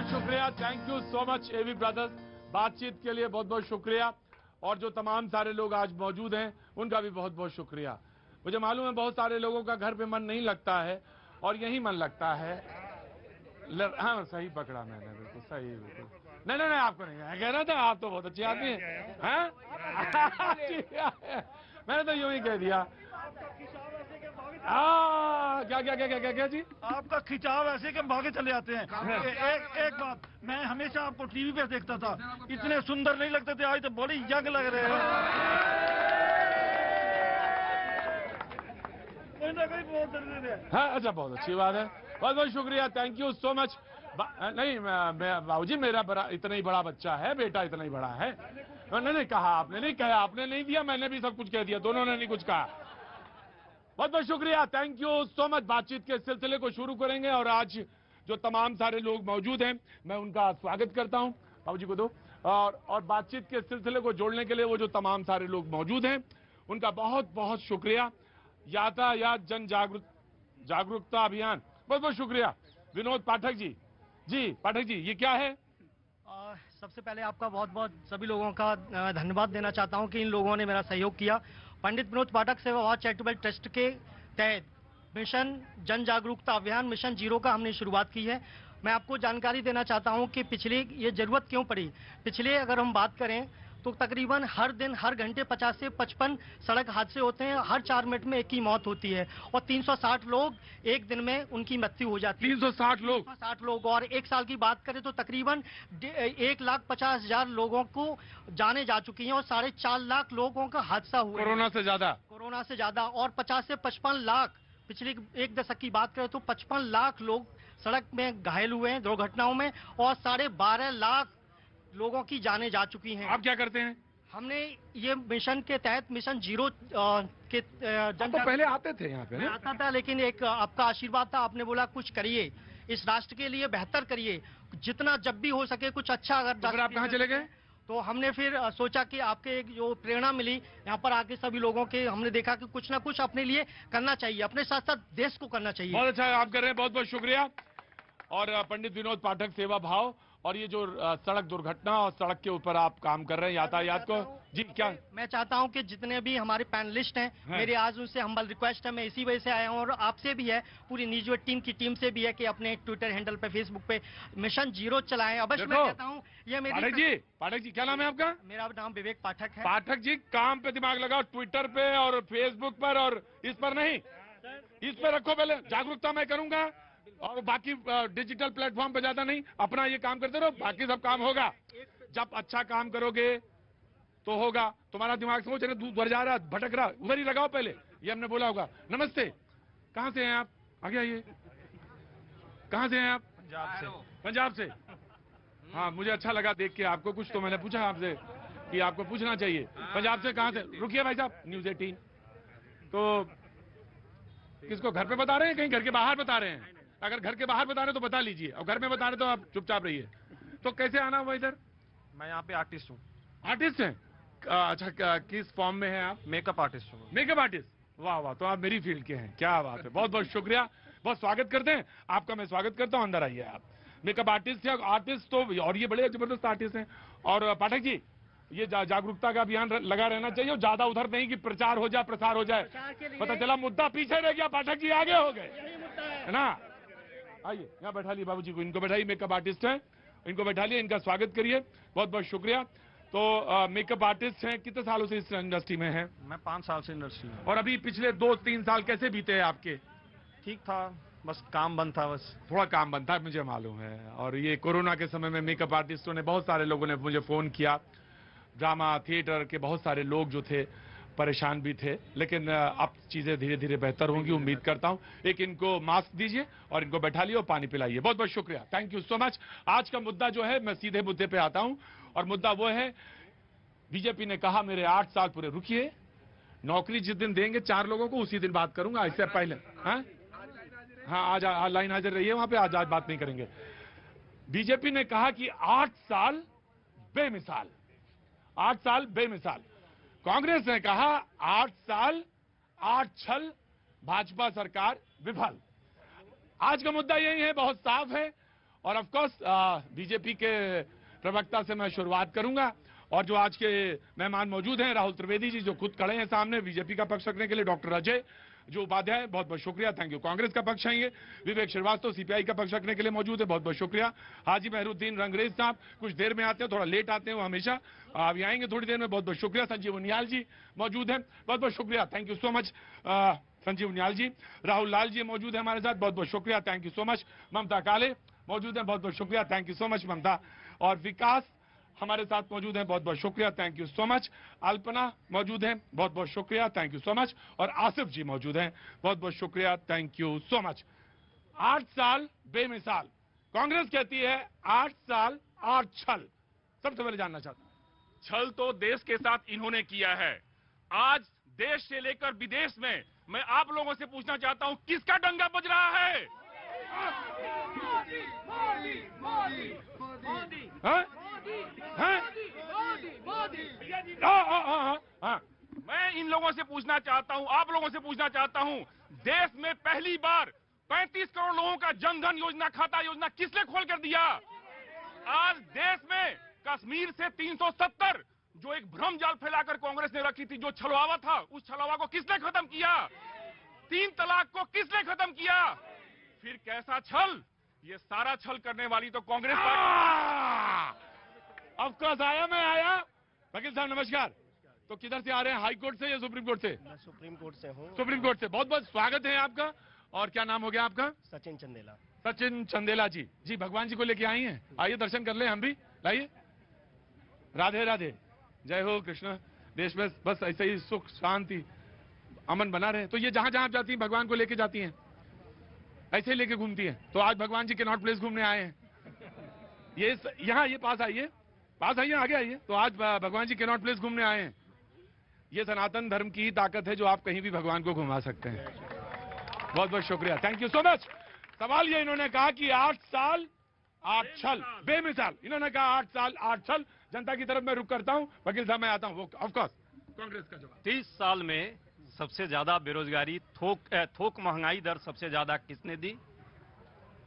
बहुत शुक्रिया, thank you so much AV brothers. बातचीत के लिए बहुत बहुत शुक्रिया। और जो तमाम सारे लोग आज मौजूद हैं उनका भी बहुत बहुत शुक्रिया। मुझे मालूम है बहुत सारे लोगों का घर पे मन नहीं लगता है और यही मन लगता है। हाँ सही पकड़ा मैंने, बिल्कुल सही, बिल्कुल। नहीं नहीं नहीं, आपको नहीं कह रहा था, आप तो बहुत अच्छे आदमी हैं। मैंने तो यूं ही कह दिया। क्या क्या क्या क्या क्या क्या जी? आपका खिंचाव ऐसे कि हम भागे चले आते हैं। एक बात, मैं हमेशा आपको टीवी पे देखता था, इतने सुंदर नहीं लगते थे, आज तो बड़ी यंग लग रहे हैं। कोई ना कोई बहुत जरूरी है। हाँ अच्छा, बहुत अच्छी बात है, बहुत बहुत शुक्रिया, थैंक यू सो मच। नहीं बाबूजी, मेरा बड़ा इतना ही बड़ा बच्चा है, बेटा इतना ही बड़ा है। मैंने नहीं कहा, आपने नहीं कहा, आपने नहीं दिया, मैंने भी सब कुछ कह दिया, दोनों ने नहीं कुछ कहा। बहुत बहुत शुक्रिया, थैंक यू सो मच। बातचीत के सिलसिले को शुरू करेंगे और आज जो तमाम सारे लोग मौजूद हैं मैं उनका स्वागत करता हूं। बाबूजी को दो। और बातचीत के सिलसिले को जोड़ने के लिए वो जो तमाम सारे लोग मौजूद हैं उनका बहुत बहुत शुक्रिया। यातायात जन जागरूकता अभियान, बहुत बहुत शुक्रिया। विनोद पाठक जी। जी पाठक जी, ये क्या है? सबसे पहले आपका बहुत बहुत सभी लोगों का धन्यवाद देना चाहता हूं कि इन लोगों ने मेरा सहयोग किया। पंडित विनोद पाठक सेवाभाव चैरिटेबल ट्रस्ट के तहत मिशन जन जागरूकता अभियान मिशन जीरो का हमने शुरुआत की है। मैं आपको जानकारी देना चाहता हूं कि पिछले ये जरूरत क्यों पड़ी। पिछले अगर हम बात करें तो तकरीबन हर दिन हर घंटे 50 से 55 सड़क हादसे होते हैं, हर 4 मिनट में एक की मौत होती है और 360 लोग एक दिन में उनकी मृत्यु हो जाती है। 360 लोग। और एक साल की बात करें तो तकरीबन 1,50,000 लोगों को जाने जा चुकी हैं और 4.5 लाख लोगों का हादसा हुआ। कोरोना से ज्यादा। और 50 से 55 लाख, पिछले एक दशक की बात करें तो 55 लाख लोग सड़क में घायल हुए हैं दुर्घटनाओं में और 12.5 लाख लोगों की जानें जा चुकी हैं। आप क्या करते हैं? हमने ये मिशन के तहत मिशन जीरो के तो पहले आते थे यहाँ पे? मैं आता था, लेकिन एक आपका आशीर्वाद था, आपने बोला कुछ करिए, इस राष्ट्र के लिए बेहतर करिए, जितना जब भी हो सके कुछ अच्छा। अगर तो फिर आप कहाँ चले गए? तो हमने फिर सोचा कि आपके एक जो प्रेरणा मिली यहाँ पर आके सभी लोगों के, हमने देखा कि कुछ ना कुछ अपने लिए करना चाहिए, अपने साथ साथ देश को करना चाहिए। बहुत अच्छा आप कर रहे हैं, बहुत बहुत शुक्रिया। और पंडित विनोद पाठक सेवा भाव और ये जो सड़क दुर्घटना और सड़क के ऊपर आप काम कर रहे हैं यातायात को, जी क्या? मैं चाहता हूं कि जितने भी हमारे पैनलिस्ट हैं, मेरी आज उनसे हम्बल रिक्वेस्ट है, मैं इसी वजह से आया हूं और आपसे भी है, पूरी न्यूज़ टीम की टीम से भी है कि अपने ट्विटर हैंडल पे, फेसबुक पे मिशन जीरो चलाएं। अवश्य मैं कहता हूं ये मेरी। पाठक जी क्या नाम है आपका? मेरा नाम विवेक पाठक है। पाठक जी काम पे दिमाग लगाओ, ट्विटर पे और फेसबुक पर, और इस पर नहीं, इस पर रखो, पहले जागरूकता मैं करूंगा और बाकी डिजिटल प्लेटफॉर्म पे ज्यादा नहीं, अपना ये काम करते रहो, बाकी सब काम होगा। जब अच्छा काम करोगे तो होगा। तुम्हारा दिमाग सोच रहे दूर जा रहा, भटक रहा, उधर ही लगाओ पहले, ये हमने बोला होगा। नमस्ते, कहाँ से हैं आप? आगे आइए। कहाँ से हैं आप? पंजाब से। हाँ मुझे अच्छा लगा देख के आपको, कुछ तो मैंने पूछा आपसे कि आपको पूछना चाहिए। पंजाब से कहाँ से? रुकिए भाई साहब, न्यूज़ 18 तो किसको घर पे बता रहे हैं, कहीं घर के बाहर बता रहे हैं? अगर घर के बाहर बता रहे हैं तो बता लीजिए, और घर में बता रहे तो आप चुपचाप रहिए। तो कैसे आना हुआ इधर? मैं यहाँ पे आर्टिस्ट हूँ। आर्टिस्ट हैं? अच्छा, किस फॉर्म में हैं आप? मेकअप आर्टिस्ट हूँ। मेकअप आर्टिस्ट, वाह वाह, तो आप मेरी फील्ड के हैं, क्या बात है, बहुत बहुत शुक्रिया, बहुत स्वागत करते हैं आपका। मैं स्वागत करता हूँ, अंदर आइए आप। मेकअप आर्टिस्ट है, आर्टिस्ट तो, और ये बड़े जबरदस्त आर्टिस्ट हैं। और पाठक जी, ये जागरूकता का अभियान लगा रहना चाहिए, और ज्यादा उधर नहीं कि प्रचार हो जाए, प्रसार हो जाए, पता चला मुद्दा पीछे रह गया, पाठक जी आगे हो गए, है ना? आइए यहाँ बैठा लिया बाबूजी को, इनको बैठाइए, मेकअप आर्टिस्ट हैं, इनको बैठा लिया, इनका स्वागत करिए, बहुत बहुत शुक्रिया। तो मेकअप आर्टिस्ट हैं, कितने सालों से इस इंडस्ट्री में हैं? मैं 5 साल से इंडस्ट्री में। और अभी पिछले 2-3 साल कैसे बीते हैं आपके? ठीक था, बस काम बंद था, बस थोड़ा काम बंद था, मुझे मालूम है। और ये कोरोना के समय में मेकअप आर्टिस्टों ने, बहुत सारे लोगों ने मुझे फोन किया, ड्रामा थिएटर के बहुत सारे लोग जो थे परेशान भी थे, लेकिन अब चीजें धीरे धीरे बेहतर होंगी, उम्मीद करता हूं। एक इनको मास्क दीजिए और इनको बैठा लियो, पानी पिलाइए। बहुत बहुत शुक्रिया, थैंक यू सो मच। आज का मुद्दा जो है, मैं सीधे मुद्दे पे आता हूं, और मुद्दा वो है, बीजेपी ने कहा मेरे 8 साल पूरे। रुकिए, नौकरी जिस दिन देंगे 4 लोगों को उसी दिन बात करूंगा, इससे पहले। हाँ आज लाइन हाजिर रहिए वहां पे, आज बात नहीं करेंगे। बीजेपी ने कहा कि 8 साल बेमिसाल, 8 साल बेमिसाल। कांग्रेस ने कहा 8 साल 8 छल, भाजपा सरकार विफल। आज का मुद्दा यही है, बहुत साफ है, और ऑफ कोर्स बीजेपी के प्रवक्ता से मैं शुरुआत करूंगा। और जो आज के मेहमान मौजूद हैं, राहुल त्रिवेदी जी जो खुद खड़े हैं सामने बीजेपी का पक्ष रखने के लिए, डॉक्टर अजय जो उपाध्याय, बहुत बहुत शुक्रिया, थैंक यू। कांग्रेस का पक्ष है ये, विवेक श्रीवास्तव सीपीआई का पक्ष रखने के लिए मौजूद है, बहुत बहुत शुक्रिया। हाजी मेहरुद्दीन रंगरेज साहब कुछ देर में आते हैं, थोड़ा लेट आते हैं वो हमेशा, अभी आएंगे थोड़ी देर में, बहुत बहुत शुक्रिया। संजीव उनियाल जी मौजूद हैं, बहुत बहुत शुक्रिया, thank you so much Sanjeev Uniyal ji. Rahul Lal ji मौजूद है हमारे साथ, बहुत बहुत शुक्रिया, thank you so much. Mamta Kale मौजूद है, बहुत बहुत शुक्रिया, thank you so much Mamta. और विकास हमारे साथ मौजूद हैं, बहुत बहुत शुक्रिया, thank you so much. Alpana मौजूद हैं, बहुत बहुत शुक्रिया, थैंक यू सो मच। और आसिफ जी मौजूद हैं, बहुत बहुत शुक्रिया, थैंक यू सो मच। 8 साल बेमिसाल, कांग्रेस कहती है 8 साल 8 छल। सबसे पहले जानना चाहता हूं, छल तो देश के साथ इन्होंने किया है। आज देश से लेकर विदेश में मैं आप लोगों से पूछना चाहता हूं, किसका डंगा बज रहा है? मैं इन लोगों से पूछना चाहता हूं, आप लोगों से पूछना चाहता हूं, देश में पहली बार 35 करोड़ लोगों का जनधन योजना, खाता योजना किसने खोल कर दिया? आज देश में कश्मीर से 370 जो एक भ्रम जाल फैलाकर कांग्रेस ने रखी थी, जो छलवावा था, उस छलवा को किसने खत्म किया? 3 तलाक को किसने खत्म किया? फिर कैसा छल? ये सारा छल करने वाली तो कांग्रेस पार्टी। ऑफ कोर्स आया, मैं आया। वकील साहब नमस्कार। तो किधर से आ रहे हैं, हाई कोर्ट से या सुप्रीम कोर्ट से? मैं सुप्रीम कोर्ट से हूँ। सुप्रीम कोर्ट से, बहुत बहुत स्वागत है आपका। और क्या नाम हो गया आपका? सचिन चंदेला। सचिन चंदेला जी। जी भगवान जी को लेके आई हैं, आइए दर्शन कर ले हम भी, लाइए। राधे राधे, जय हो कृष्ण। देश में बस ऐसे ही सुख शांति अमन बना रहे। तो ये जहां जहां आप जाती हैं भगवान को लेके जाती हैं, ऐसे ही लेके घूमती हैं। तो आज भगवान जी के नॉट प्लेस घूमने आए हैं, ये यहाँ ये पास आइए, पास आइए, आगे आइए। तो आज भगवान जी के नॉट प्लेस घूमने आए हैं। ये सनातन धर्म की ताकत है जो आप कहीं भी भगवान को घुमा सकते हैं। बहुत बहुत शुक्रिया, थैंक यू सो मच। सवाल ये इन्होंने कहा कि 8 साल 8 छल, बेमिसाल। इन्होंने कहा 8 साल 8 छल। जनता की तरफ मैं रुक करता हूं, वकील साहब मैं आता हूं। ऑफकोर्स कांग्रेस का जवाब। 30 साल में सबसे ज्यादा बेरोजगारी, थोक महंगाई दर सबसे ज्यादा किसने दी?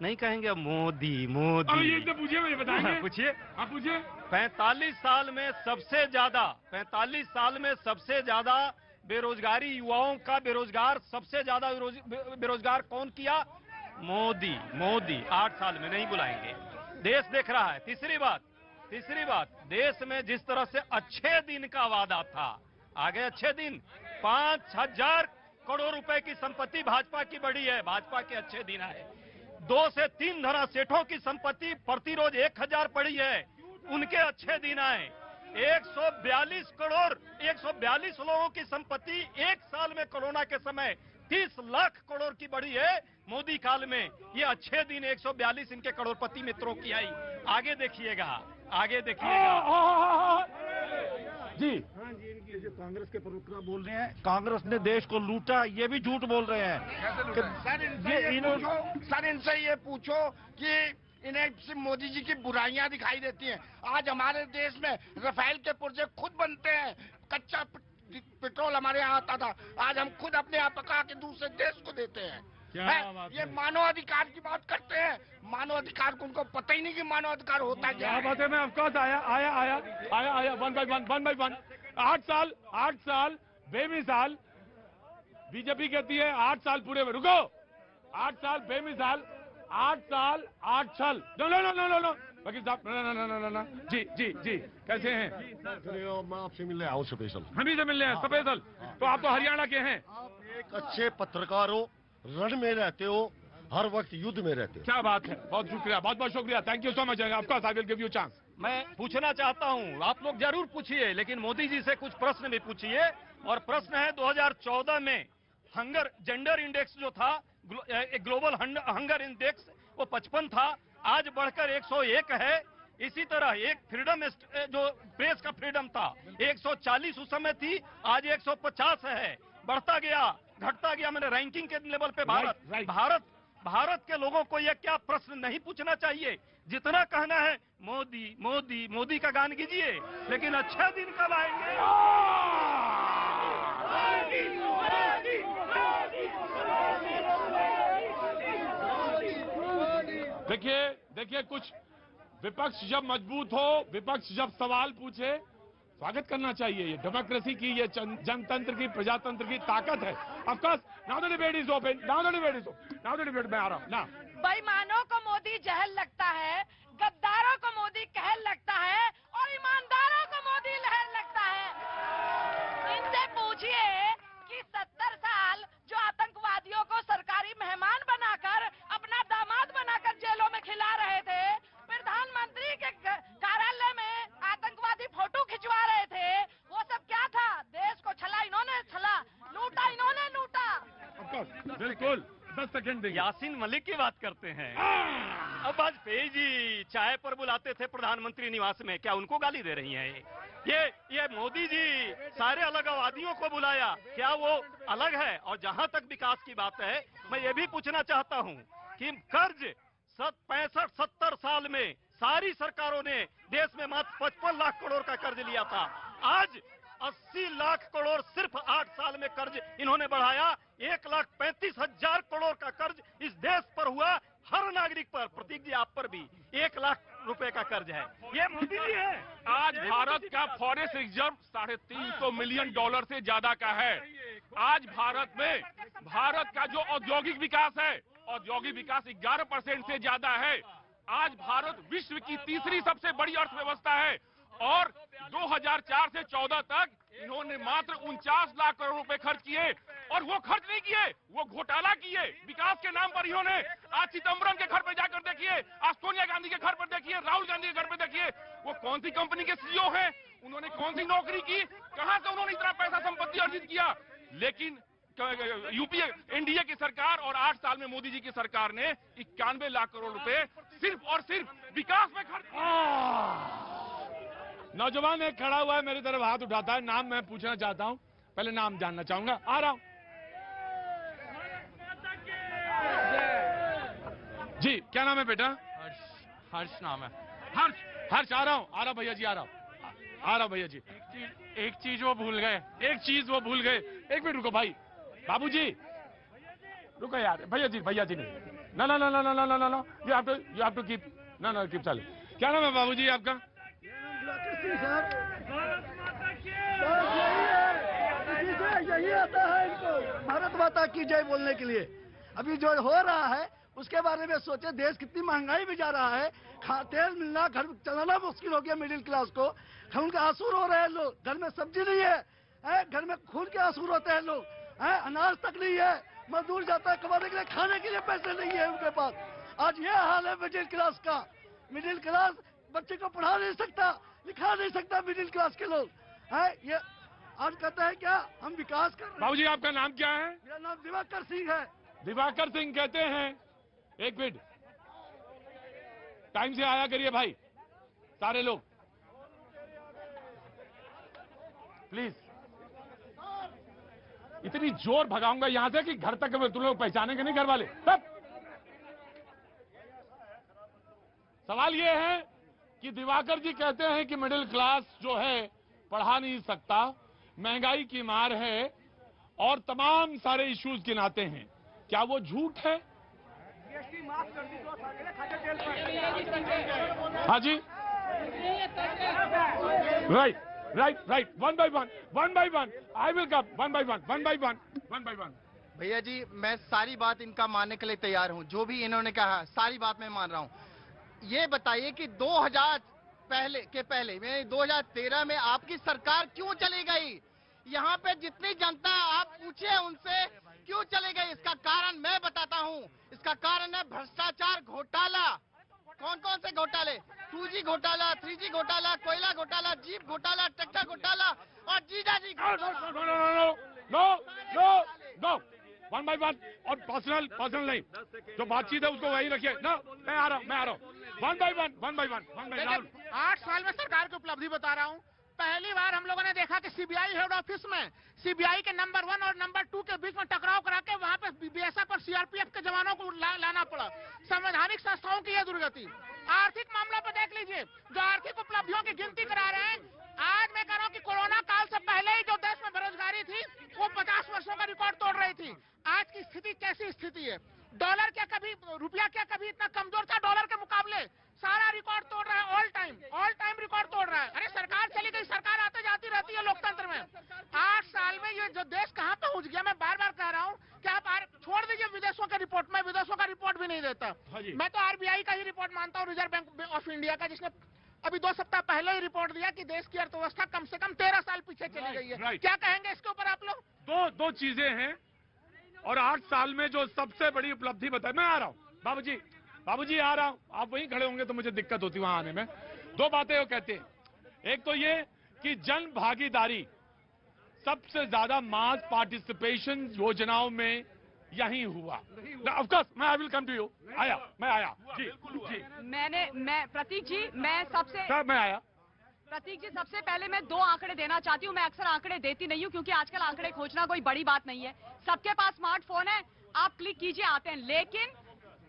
नहीं कहेंगे मोदी मोदी। अब ये पूछिए, मुझे बताएंगे। पूछिए, आप पूछिए। 45 साल में सबसे ज्यादा, 45 साल में सबसे ज्यादा बेरोजगारी, युवाओं का बेरोजगार, सबसे ज्यादा बेरोजगार कौन किया? मोदी। मोदी 8 साल में नहीं बुलाएंगे, देश देख रहा है। तीसरी बात, देश में जिस तरह से अच्छे दिन का वादा था, आगे अच्छे दिन। 5000 करोड़ रुपए की संपत्ति भाजपा की बढ़ी है, भाजपा के अच्छे दिन आए। 2 से 3 धरा सेठों की संपत्ति प्रतिरोज 1000 पड़ी है, उनके अच्छे दिन आए। 142 करोड़, 142 लोगों की संपत्ति एक साल में कोरोना के समय 30 लाख करोड़ की बढ़ी है मोदी काल में। ये अच्छे दिन 142 इनके करोड़पति मित्रों की आई। आगे देखिएगा, आगे देखिएगा। जी हाँ जी, इनकी जो कांग्रेस के प्रवक्ता बोल रहे हैं कांग्रेस ने देश को लूटा, ये भी झूठ बोल रहे हैं। सर इनसे ये पूछो कि इन्हें सिर्फ मोदी जी की बुराइयां दिखाई देती हैं। आज हमारे देश में राफेल के पुर्जे खुद बनते हैं, कच्चा पेट्रोल हमारे यहाँ आता था, आज हम खुद अपने यहाँ पका के दूसरे देश को देते हैं। ये मानवाधिकार की बात करते हैं, मानवाधिकार को उनको पता ही नहीं कि मानवाधिकार होता क्या है। बात है। मैं ऑफकोर्स आया 1 बाय 1। 8 साल बेमिसाल। बीजेपी कहती है 8 साल पूरे में, रुको, 8 साल बेमिसाल, 8 साल 8 छल। नो वकील साहब, ना। जी कैसे हैं? मैं आपसे मिलने आऊँ स्पेशल। हम ही से मिलने हैं स्पेशल। तो आप तो हरियाणा के हैं। आप एक अच्छे पत्रकार हो, रण में रहते हो, हर वक्त युद्ध में रहते हो। क्या बात है, बहुत शुक्रिया, बहुत शुक्रिया, thank you so much. Of course I will give you chance. मैं पूछना चाहता हूं, आप लोग जरूर पूछिए, लेकिन मोदी जी से कुछ प्रश्न भी पूछिए। और प्रश्न है 2014 में जेंडर इंडेक्स जो था, ग्लोबल हंगर इंडेक्स, वो 55 था, आज बढ़कर 101 है। इसी तरह एक फ्रीडम, जो प्रेस का फ्रीडम था, 140 उस समय थी, आज 150 है। बढ़ता गया, घटता गया, मैंने रैंकिंग के लेवल पे भारत के लोगों को यह क्या प्रश्न नहीं पूछना चाहिए? जितना कहना है मोदी मोदी मोदी का गान कीजिए, लेकिन अच्छे दिन कब आएंगे? देखिए देखिए, कुछ विपक्ष जब मजबूत हो, विपक्ष जब सवाल पूछे, स्वागत करना चाहिए। ये डेमोक्रेसी की, ये जनतंत्र की, प्रजातंत्र की ताकत है। Of course, now the debate is open, now the debate is open, now the debate में आ रहा हूं ना। बेईमानों को मोदी जहल लगता है, गद्दारों को मोदी कहल लगता है और ईमानदारों को मोदी लहर लगता है। इनसे पूछिए कि 70 साल जो आतंकवादियों को सरकारी मेहमान बनाकर, अपना दामाद बनाकर जेलों में खिला रहे थे, प्रधानमंत्री के कार्यालय में आतंकवादी फोटो खिंचवा रहे थे, वो सब क्या था? देश को छला इन्होंने, छला लूटा इन्होंने, लूटा। ऑफ कोर्स, बिल्कुल। 10 सेकंड देंगे। यासीन मलिक की बात करते हैं। अब वाजपेयी जी चाय पर बुलाते थे प्रधानमंत्री निवास में, क्या उनको गाली दे रही हैं? ये मोदी जी सारे अलगवादियों को बुलाया, क्या वो अलग है? और जहां तक विकास की बात है, मैं ये भी पूछना चाहता हूं कि कर्ज 65-70 साल में सारी सरकारों ने देश में मात्र 55 लाख करोड़ का कर्ज लिया था। आज 80 लाख करोड़ सिर्फ 8 साल में कर्ज इन्होंने बढ़ाया। 1,35,000 करोड़ का कर्ज इस देश पर हुआ, हर नागरिक पर, प्रतीक जी आप पर भी 1 लाख रुपए का कर्ज है। ये मोदी जी है। आज भारत का फॉरेस्ट रिजर्व $350 मिलियन से ज्यादा का है। आज भारत का जो औद्योगिक विकास है, औद्योगिक विकास 11% से ज्यादा है। आज भारत विश्व की तीसरी सबसे बड़ी अर्थव्यवस्था है और 2004 से 14 तक इन्होंने मात्र 49 लाख करोड़ रुपए खर्च किए, और वो खर्च नहीं किए, वो घोटाला किए विकास के नाम पर। इन्होंने आज चिदम्बरम के घर पे जाकर देखिए, आज सोनिया गांधी के घर पर देखिए, राहुल गांधी के घर पे देखिए, वो कौन सी कंपनी के सीईओ हैं, उन्होंने कौन सी नौकरी की, कहां से उन्होंने इतना पैसा संपत्ति अर्जित किया। लेकिन यूपीए एनडीए की सरकार और 8 साल में मोदी जी की सरकार ने 91 लाख करोड़ रुपए सिर्फ और सिर्फ विकास में खर्च। नौजवान एक खड़ा हुआ है, मेरी तरफ हाथ उठाता है। नाम मैं पूछना चाहता हूं, पहले नाम जानना चाहूंगा। आ रहा हूं जी, क्या नाम है बेटा? हर्ष नाम है। हर्ष आ रहा भैया जी, आ रहा भैया जी। एक चीज वो भूल गए। एक मिनट रुको भाई, बाबूजी रुको यार, भैया जी नहीं, ना, यू हैव टू कीप, ना कीप चालू। क्या नाम है बाबूजी आपका? यही आता है इनको भारत माता की जय बोलने के लिए। अभी जो हो रहा है उसके बारे में सोचे, देश कितनी महंगाई में जा रहा है, तेल मिलना, घर चलाना मुश्किल हो गया मिडिल क्लास को। खून के आंसू रो रहे हैं लोग, घर में सब्जी नहीं है, घर में खून के आंसू रोते हैं लोग, अनाज तक नहीं है, मजदूर जाता है कमाने के लिए, खाने के लिए पैसे नहीं है उनके पास। आज ये हाल है मिडिल क्लास का। मिडिल क्लास बच्चे को पढ़ा नहीं सकता, लिखा नहीं सकता मिडिल क्लास के लोग है। ये आज कहते हैं क्या हम विकास कर रहे हैं। बाबूजी आपका नाम क्या है? मेरा नाम दिवाकर सिंह है। दिवाकर सिंह कहते हैं, एक मिनट टाइम से आया करिए भाई, सारे लोग प्लीज। इतनी जोर भगाऊंगा यहां से कि घर तक तुम लोग पहचानेंगे नहीं, घर वाले सब। सवाल ये है कि दिवाकर जी कहते हैं कि मिडिल क्लास जो है पढ़ा नहीं सकता, महंगाई की मार है और तमाम सारे इश्यूज गिनाते हैं। क्या वो झूठ है? हाँ जी, right, one by one, I will come one by one. भैया जी, मैं सारी बात इनका मानने के लिए तैयार हूँ, जो भी इन्होंने कहा सारी बात मैं मान रहा हूँ। ये बताइए कि 2000 पहले में 2013 में आपकी सरकार क्यों चली गई? यहाँ पे जितनी जनता, आप पूछिए उनसे क्यों चली गई। इसका कारण मैं बताता हूँ। इसका कारण है भ्रष्टाचार, घोटाला। कौन कौन से घोटाले? 2G घोटाला, 3G घोटाला, कोयला घोटाला, जीप घोटाला, ट्रैक्टर घोटाला और जीजाजी नो, वन बाय वन, और पर्सनल नहीं, जो बातचीत है उसको वही रखिए ना। मैं आ रहा हूँ वन बाय वन। 8 साल में सरकार की उपलब्धि बता रहा हूँ। पहली बार हम लोगों ने देखा कि सीबीआई हेड ऑफिस में सीबीआई के नंबर 1 और नंबर 2 के बीच में टकराव करा के वहां पे बीएसएफ और सीआरपीएफ के जवानों को लाना पड़ा। संवैधानिक संस्थाओं की यह दुर्गति। आर्थिक मामला पर देख लीजिए, जो आर्थिक उपलब्धियों की गिनती करा रहे हैं, आज मैं कह रहा हूँ कि कोरोना काल से पहले ही जो देश में बेरोजगारी थी वो 50 वर्षों का रिकॉर्ड तोड़ रही थी। आज की स्थिति कैसी स्थिति है? डॉलर क्या कभी, रुपया क्या कभी इतना कमजोर था डॉलर के मुकाबले? सारा रिकॉर्ड तोड़ रहा है, ऑल टाइम रिकॉर्ड तोड़ रहा है। अरे सरकार चली गई, सरकार आते जाती रहती है लोकतंत्र में। 8 साल में ये जो देश कहाँ पहुंच गया, मैं बार बार कह रहा हूँ कि आप छोड़ दीजिए विदेशों का रिपोर्ट, मैं विदेशों का रिपोर्ट भी नहीं देता। मैं तो RBI का ही रिपोर्ट मानता हूँ, रिजर्व बैंक ऑफ इंडिया का, जिसने अभी 2 सप्ताह पहले ही रिपोर्ट दिया कि देश की अर्थव्यवस्था कम से कम 13 साल पीछे चली गई है। क्या कहेंगे इसके ऊपर आप लोग? दो चीजें हैं और 8 साल में जो सबसे बड़ी उपलब्धि बताई। मैं आ रहा हूँ बाबूजी आ रहा हूँ, आप वहीं खड़े होंगे तो मुझे दिक्कत होती वहां आने में। 2 बातें वो कहते हैं, एक तो ये कि जन भागीदारी, सबसे ज्यादा मास पार्टिसिपेशन योजनाओं में यही हुआ। ऑफ कोर्स मैं I will come to you. मैं आया जी। मैं प्रतीक जी, मैं आया। प्रतीक जी, सबसे पहले मैं 2 आंकड़े देना चाहती हूँ। मैं अक्सर आंकड़े देती नहीं हूँ क्योंकि आजकल आंकड़े खोजना कोई बड़ी बात नहीं है, सबके पास स्मार्टफोन है, आप क्लिक कीजिए आते हैं। लेकिन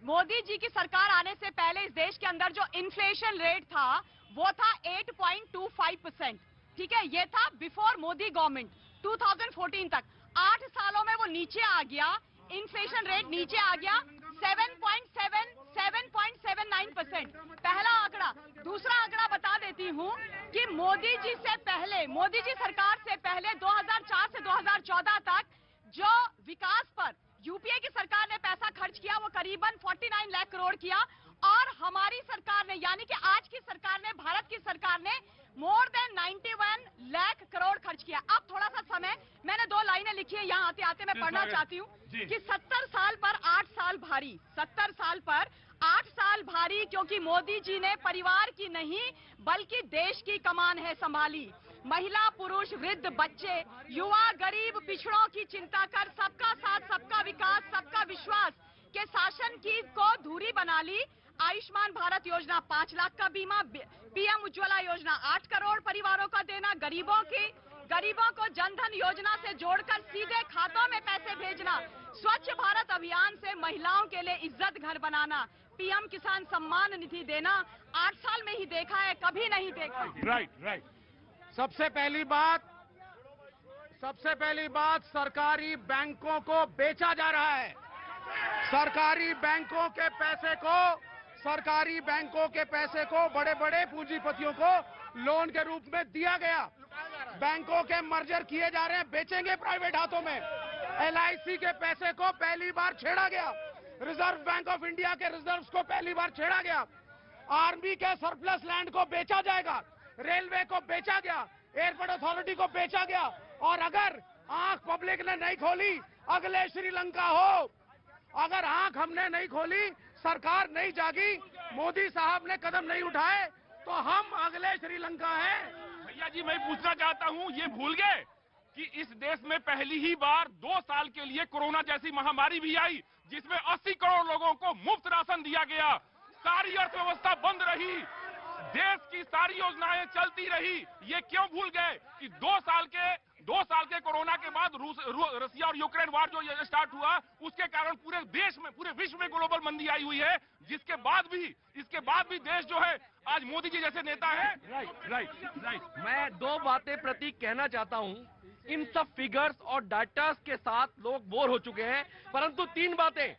मोदी जी की सरकार आने से पहले इस देश के अंदर जो इन्फ्लेशन रेट था वो था 8.25%। ठीक है, ये था बिफोर मोदी गवर्नमेंट 2014 तक। 8 सालों में वो नीचे आ गया, इन्फ्लेशन रेट नीचे आ गया 7.79%। पहला आंकड़ा। दूसरा आंकड़ा बता देती हूँ कि मोदी जी सरकार से पहले 2004 से 2014 तक जो विकास पर यूपीए की सरकार ने पैसा खर्च किया वो करीबन 49 लाख करोड़ किया, और हमारी सरकार ने, यानी कि आज की सरकार ने, भारत की सरकार ने मोर देन 91 लाख करोड़ खर्च किया। अब थोड़ा सा समय, मैंने 2 लाइनें लिखी है यहाँ आते आते मैं पढ़ना चाहती हूँ कि 70 साल पर 8 साल भारी, 70 साल पर 8 साल भारी, क्योंकि मोदी जी ने परिवार की नहीं बल्कि देश की कमान है संभाली। महिला, पुरुष, वृद्ध, बच्चे, युवा, गरीब, पिछड़ों की चिंता कर सबका साथ, सबका विकास, सबका विश्वास के शासन की को धुरी बना ली। आयुष्मान भारत योजना 5 लाख का बीमा, PM उज्ज्वला योजना 8 करोड़ परिवारों का देना, गरीबों को जनधन योजना से जोड़कर सीधे खातों में पैसे भेजना, स्वच्छ भारत अभियान से महिलाओं के लिए इज्जत घर बनाना, PM किसान सम्मान निधि देना 8 साल में ही देखा है, कभी नहीं देखा। राइट। सबसे पहली बात सरकारी बैंकों को बेचा जा रहा है। सरकारी बैंकों के पैसे को बड़े बड़े पूंजीपतियों को लोन के रूप में दिया गया। बैंकों के मर्जर किए जा रहे हैं, बेचेंगे प्राइवेट हाथों में। LIC के पैसे को पहली बार छेड़ा गया, रिजर्व बैंक ऑफ इंडिया के रिजर्व्स को पहली बार छेड़ा गया, आर्मी के सरप्लस लैंड को बेचा जाएगा, रेलवे को बेचा गया, एयरपोर्ट अथॉरिटी को बेचा गया। और अगर आंख पब्लिक ने नहीं खोली, अगले श्रीलंका हो। अगर आंख हमने नहीं खोली, सरकार नहीं जागी, मोदी साहब ने कदम नहीं उठाए, तो हम अगले श्रीलंका हैं। भैया जी, मैं पूछना चाहता हूं, ये भूल गए कि इस देश में पहली ही बार 2 साल के लिए कोरोना जैसी महामारी भी आई, जिसमें 80 करोड़ लोगों को मुफ्त राशन दिया गया, सारी अर्थव्यवस्था बंद रही, देश की सारी योजनाएं चलती रही। ये क्यों भूल गए कि 2 साल के कोरोना के बाद रसिया और यूक्रेन वार जो स्टार्ट हुआ, उसके कारण पूरे देश में, पूरे विश्व में ग्लोबल मंदी आई हुई है, इसके बाद भी देश जो है आज मोदी जी जैसे नेता है। राइट। मैं 2 बातें प्रतीक कहना चाहता हूं। इन सब फिगर्स और डाटा के साथ लोग बोर हो चुके हैं, परंतु 3 बातें,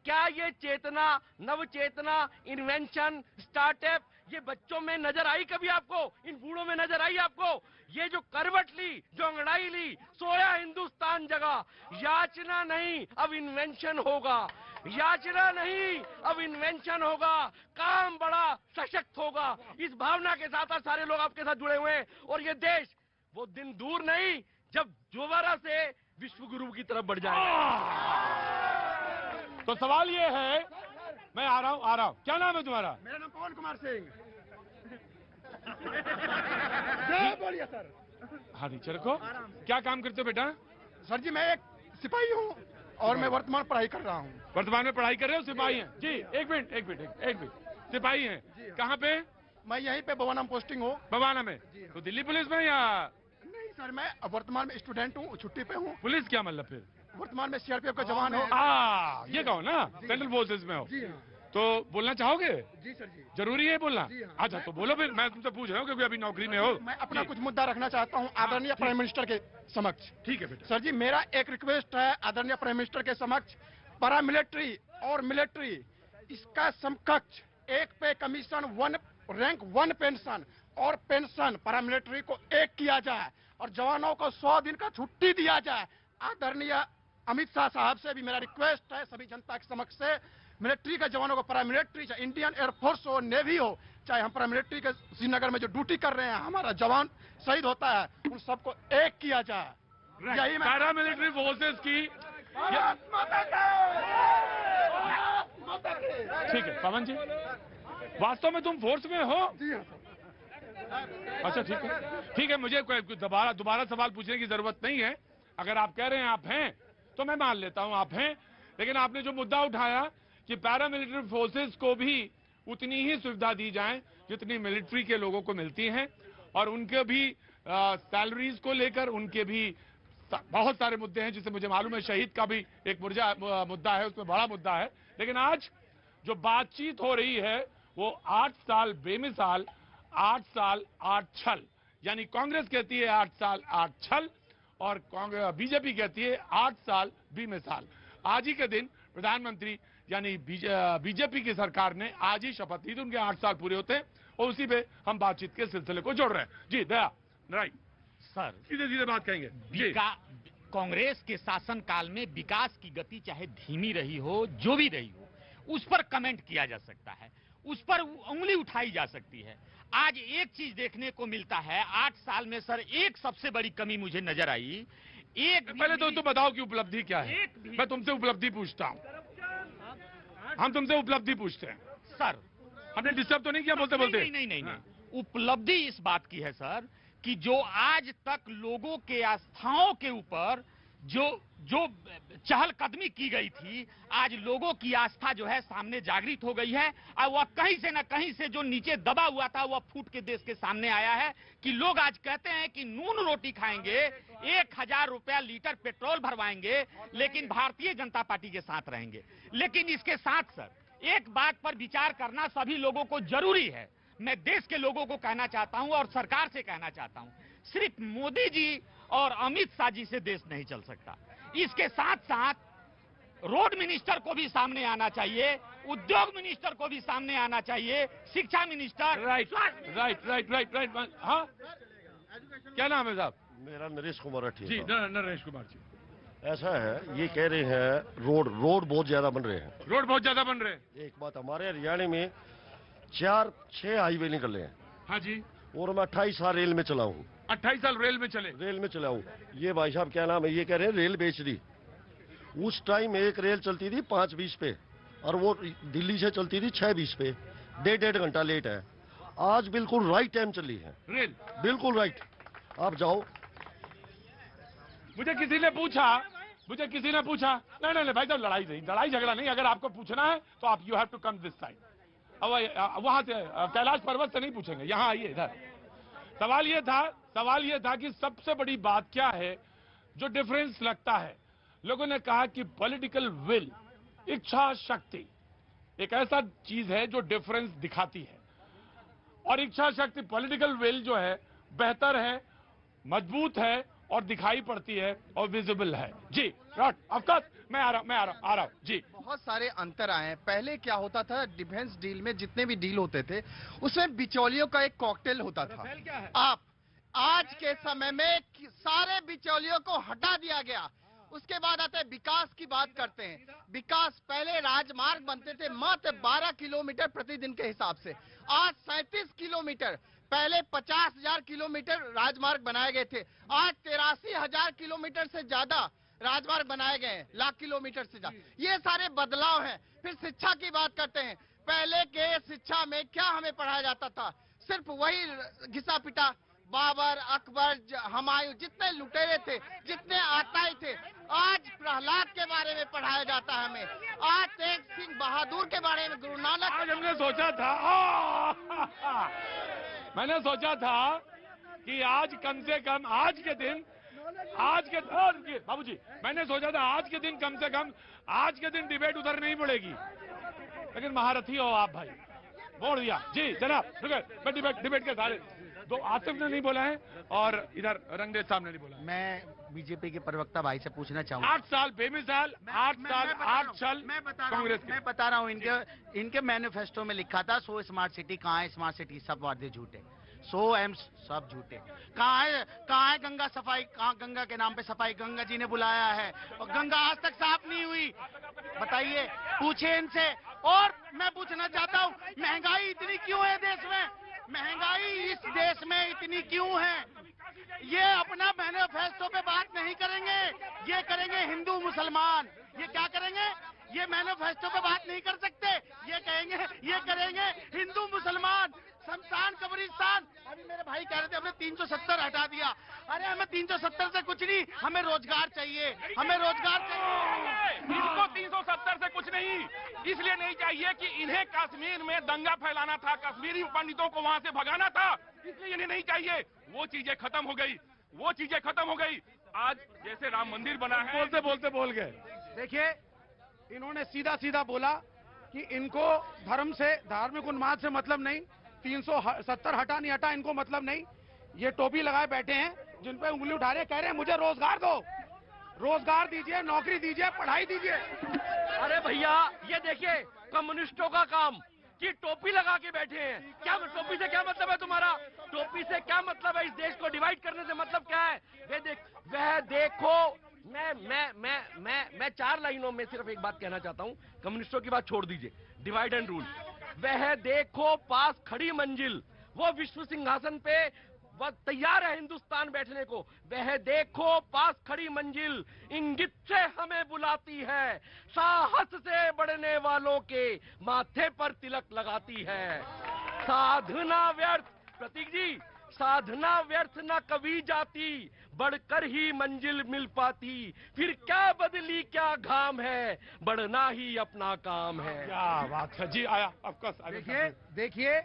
क्या ये चेतना, नव चेतना, इन्वेंशन, स्टार्टअप ये बच्चों में नजर आई कभी आपको? इन बूढ़ों में नजर आई आपको? ये जो करवट ली, जो अंगड़ाई ली, सोया हिंदुस्तान जगा। याचना नहीं, अब इन्वेंशन होगा। याचना नहीं, अब इन्वेंशन होगा। काम बड़ा सशक्त होगा। इस भावना के साथ आज सारे लोग आपके साथ जुड़े हुए हैं, और ये देश वो दिन दूर नहीं जब दोबारा से विश्व गुरु की तरफ बढ़ जाएगा। तो सवाल ये है, मैं आ रहा हूं। क्या नाम है तुम्हारा? मेरा नाम पवन कुमार सिंह। बोलिए सर। हाँ, नीचे रखो। क्या काम करते हो बेटा? सर जी, मैं एक सिपाही हूँ और मैं वर्तमान पढ़ाई कर रहा हूँ। वर्तमान में पढ़ाई कर रहे हो? सिपाही हैं जी? एक मिनट। सिपाही हैं कहाँ पे? मैं यहीं पे बवाना में पोस्टिंग हूँ। बवाना में? तो दिल्ली पुलिस में या? नहीं सर, मैं वर्तमान में स्टूडेंट हूँ, छुट्टी पे हूँ। पुलिस क्या मतलब फिर? वर्तमान में CRPF का जवान हो। ये कहो ना, सेंट्रल फोर्सेज में हो। तो बोलना चाहोगे? जी सर जी। जरूरी है बोलना? जी हाँ। अच्छा तो बोलो फिर, मैं तुमसे पूछ रहा हूँ क्योंकि अभी नौकरी में हो। मैं अपना जी। कुछ मुद्दा रखना चाहता हूँ आदरणीय प्राइम मिनिस्टर के समक्ष। ठीक है बेटा। सर जी, मेरा एक रिक्वेस्ट है आदरणीय प्राइम मिनिस्टर के समक्ष, पैरा मिलिट्री और मिलिट्री इसका समकक्ष एक पे commission, one rank, one pension और पेंशन पैरा मिलिट्री को एक किया जाए और जवानों को 100 दिन का छुट्टी दिया जाए। आदरणीय अमित शाह साहब से भी मेरा रिक्वेस्ट है, सभी जनता के समक्ष से, मिलिट्री के जवानों को, पैरा मिलिट्री चाहे इंडियन एयरफोर्स हो, नेवी हो, चाहे हम पैरा मिलिट्री के श्रीनगर में जो ड्यूटी कर रहे हैं, हमारा जवान शहीद होता है, उन सबको एक किया जाए। यही मैं पैरा मिलिट्री फोर्सेस की। ठीक है पवन जी, वास्तव में तुम फोर्स में हो? अच्छा ठीक है, मुझे कोई दोबारा सवाल पूछने की जरूरत नहीं है। अगर आप कह रहे हैं आप हैं तो मैं मान लेता हूं आप हैं, लेकिन आपने जो मुद्दा उठाया कि पैरा मिलिट्री फोर्सेस को भी उतनी ही सुविधा दी जाए जितनी मिलिट्री के लोगों को मिलती हैं, और उनके भी सैलरीज को लेकर उनके भी बहुत सारे मुद्दे हैं, जिसे मुझे मालूम है शहीद का भी एक मुद्दा है, उसमें बड़ा मुद्दा है। लेकिन आज जो बातचीत हो रही है वो 8 साल बेमिसाल, 8 साल 8 छल, यानी कांग्रेस कहती है 8 साल 8 छल और बीजेपी कहती है 8 साल बेमिसाल। आज ही के दिन प्रधानमंत्री यानी बीजेपी की सरकार ने आज ही शपथ ली थी, उनके 8 साल पूरे होते हैं और उसी पे हम बातचीत के सिलसिले को जोड़ रहे हैं। जी दया, राइट सर, सीधे सीधे बात कहेंगे। कांग्रेस के शासन काल में विकास की गति चाहे धीमी रही हो, जो भी रही हो, उस पर कमेंट किया जा सकता है, उस पर उंगली उठाई जा सकती है। आज एक चीज देखने को मिलता है 8 साल में सर, एक सबसे बड़ी कमी मुझे नजर आई। एक पहले तो बताओ कि उपलब्धि क्या है। मैं तुमसे उपलब्धि पूछता हूँ, हम तुमसे उपलब्धि पूछते हैं। सर हमने डिस्टर्ब तो नहीं किया बोलते बोलते? नहीं। उपलब्धि इस बात की है सर कि जो आज तक लोगों के आस्थाओं के ऊपर जो चहलकदमी की गई थी, आज लोगों की आस्था जो है सामने जागृत हो गई है और वह कहीं से न कहीं से जो नीचे दबा हुआ था वह फूट के देश के सामने आया है कि लोग आज कहते हैं कि नून रोटी खाएंगे, 1000 रुपया लीटर पेट्रोल भरवाएंगे, लेकिन भारतीय जनता पार्टी के साथ रहेंगे। लेकिन इसके साथ सर एक बात पर विचार करना सभी लोगों को जरूरी है। मैं देश के लोगों को कहना चाहता हूं और सरकार से कहना चाहता हूं, सिर्फ मोदी जी और अमित शाह जी से देश नहीं चल सकता। इसके साथ साथ रोड मिनिस्टर को भी सामने आना चाहिए, उद्योग मिनिस्टर को भी सामने आना चाहिए, शिक्षा मिनिस्टर। राइट। हाँ, क्या नाम है साहब? मेरा नरेश कुमार जी, नरेश कुमार जी। ऐसा है, ये कह रहे हैं रोड बहुत ज्यादा बन रहे हैं। रोड बहुत ज्यादा बन रहे हैं। एक बात, हमारे हरियाणा में 4-6 हाईवे निकले हैं। हाँ जी। और मैं 28 साल रेल में चला हूँ। 28 साल रेल में चला हूँ। ये भाई साहब क्या नाम है, ये कह रहे हैं रेल बेच दी। उस टाइम एक रेल चलती थी 5:20 पे और वो दिल्ली से चलती थी 6:20 पे, 1.5 घंटा लेट है। आज बिल्कुल राइट टाइम चली है रेल, बिल्कुल राइट। आप जाओ। मुझे किसी ने पूछा नहीं भाई साहब, लड़ाई झगड़ा नहीं। अगर आपको पूछना है तो आप you have to come this side. अब वहां से कैलाश पर्वत से नहीं पूछेंगे, यहाँ आइए इधर। सवाल ये था कि सबसे बड़ी बात क्या है जो डिफरेंस लगता है। लोगों ने कहा कि पॉलिटिकल विल, इच्छा शक्ति एक ऐसा चीज है जो डिफरेंस दिखाती है, और इच्छा शक्ति, पॉलिटिकल विल जो है बेहतर है, मजबूत है और दिखाई पड़ती है और विजिबल है। जी ऑफ कोर्स, मैं आ रहा हूं जी। बहुत सारे अंतर आए हैं। पहले क्या होता था, डिफेंस डील में जितने भी डील होते थे उसमें बिचौलियों का एक कॉकटेल होता था। आप आज के समय में सारे बिचौलियों को हटा दिया गया। उसके बाद आते हैं विकास की बात करते हैं। विकास, पहले राजमार्ग बनते थे मात्र 12 किलोमीटर प्रतिदिन के हिसाब से, आज 37 किलोमीटर। पहले 50,000 किलोमीटर राजमार्ग बनाए गए थे, आज 83,000 किलोमीटर से ज्यादा राजमार्ग बनाए गए हैं, लाख किलोमीटर से ज्यादा। ये सारे बदलाव हैं। फिर शिक्षा की बात करते हैं। पहले के शिक्षा में क्या हमें पढ़ाया जाता था, सिर्फ वही घिसा पिटा, बाबर, अकबर, हुमायूं, जितने लुटेरे थे, जितने आताई थे। आज प्रहलाद के बारे में पढ़ाया जाता है हमें, आज तेग सिंह बहादुर के बारे में, गुरु नानक। आज हमने सोचा था मैंने सोचा था कि आज कम से कम बाबूजी, मैंने सोचा था आज के दिन कम से कम आज के दिन डिबेट उधर नहीं पड़ेगी। लेकिन महारथी हो आप भाई, बोल दिया जी जनाब। मैं डिबेट के सारे दो, आसिफ ने नहीं बोला है और इधर रंगदेव साहब ने नहीं बोला। मैं बीजेपी के प्रवक्ता भाई से पूछना चाहूंगा। 8 साल बेमिसाल, 8 साल कांग्रेस के। मैं बता रहा हूँ, इनके मैनिफेस्टो में लिखा था 100 स्मार्ट सिटी। कहाँ है स्मार्ट सिटी? सब वादे झूठे, 100 एम्स सब झूठे। कहाँ है गंगा सफाई? कहाँ गंगा के नाम पे सफाई? गंगा जी ने बुलाया है और गंगा आज तक साफ नहीं हुई। बताइए, पूछे इनसे। और मैं पूछना चाहता हूँ, महंगाई इतनी क्यों है देश में? महंगाई इस देश में इतनी क्यों है? ये अपना मैनिफेस्टो पे बात नहीं करेंगे, ये करेंगे हिंदू मुसलमान। ये क्या करेंगे? ये मैनिफेस्टो पे बात नहीं कर सकते, ये करेंगे हिंदू मुसलमान, शमशान कब्रिस्तान। अभी मेरे भाई कह रहे थे हमने 370 हटा दिया। अरे हमें 370 से कुछ नहीं, हमें रोजगार चाहिए, हमें रोजगार चाहिए। इनको 370 से कुछ नहीं, इसलिए नहीं चाहिए कि इन्हें कश्मीर में दंगा फैलाना था, कश्मीरी पंडितों को वहां से भगाना था, इसलिए इन्हें नहीं चाहिए। वो चीजें खत्म हो गई। आज जैसे राम मंदिर बना है, बोलते बोल गए। देखिए, इन्होंने सीधा बोला कि इनको धर्म से, धार्मिक उन्माद से मतलब नहीं, 370 हटा नहीं हटा इनको मतलब नहीं। ये टोपी लगाए बैठे हैं, जिन पे उंगली उठा रहे, कह रहे हैं मुझे रोजगार दो, रोजगार दीजिए, नौकरी दीजिए, पढ़ाई दीजिए। अरे भैया, ये देखिए कम्युनिस्टों का काम कि टोपी लगा के बैठे हैं। क्या टोपी से क्या मतलब है तुम्हारा? टोपी से क्या मतलब है? इस देश को डिवाइड करने से मतलब क्या है? वह देखो, मैं 4 लाइनों में सिर्फ एक बात कहना चाहता हूँ। कम्युनिस्टों की बात छोड़ दीजिए, डिवाइड एंड रूल। वह देखो पास खड़ी मंजिल, वो विश्व सिंहासन पे वह तैयार है हिंदुस्तान बैठने को। वह देखो पास खड़ी मंजिल, इंगित से हमें बुलाती है, साहस से बढ़ने वालों के माथे पर तिलक लगाती है। साधना व्यर्थ, प्रतीक जी, साधना व्यर्थ न कभी जाती, बढ़कर ही मंजिल मिल पाती। फिर क्या बदली क्या घाम है, बढ़ना ही अपना काम है। क्या बात है जी। आया देखिए,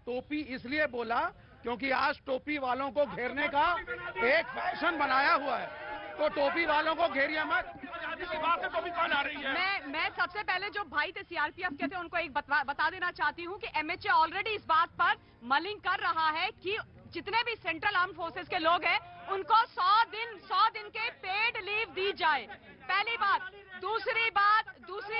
टोपी इसलिए बोला क्योंकि आज टोपी वालों को घेरने का एक फैशन बनाया हुआ है, तो टोपी वालों को घेरिए मत। टोपी कौन आ रही है? मैं सबसे पहले जो भाई थे सीआरपीएफ के थे, उनको एक बता देना चाहती हूँ कि एमएचए ऑलरेडी इस बात पर मलिंग कर रहा है कि जितने भी सेंट्रल आर्म फोर्सेस के लोग हैं, उनको 100 दिन के पेड लीव दी जाए। पहली बात। दूसरी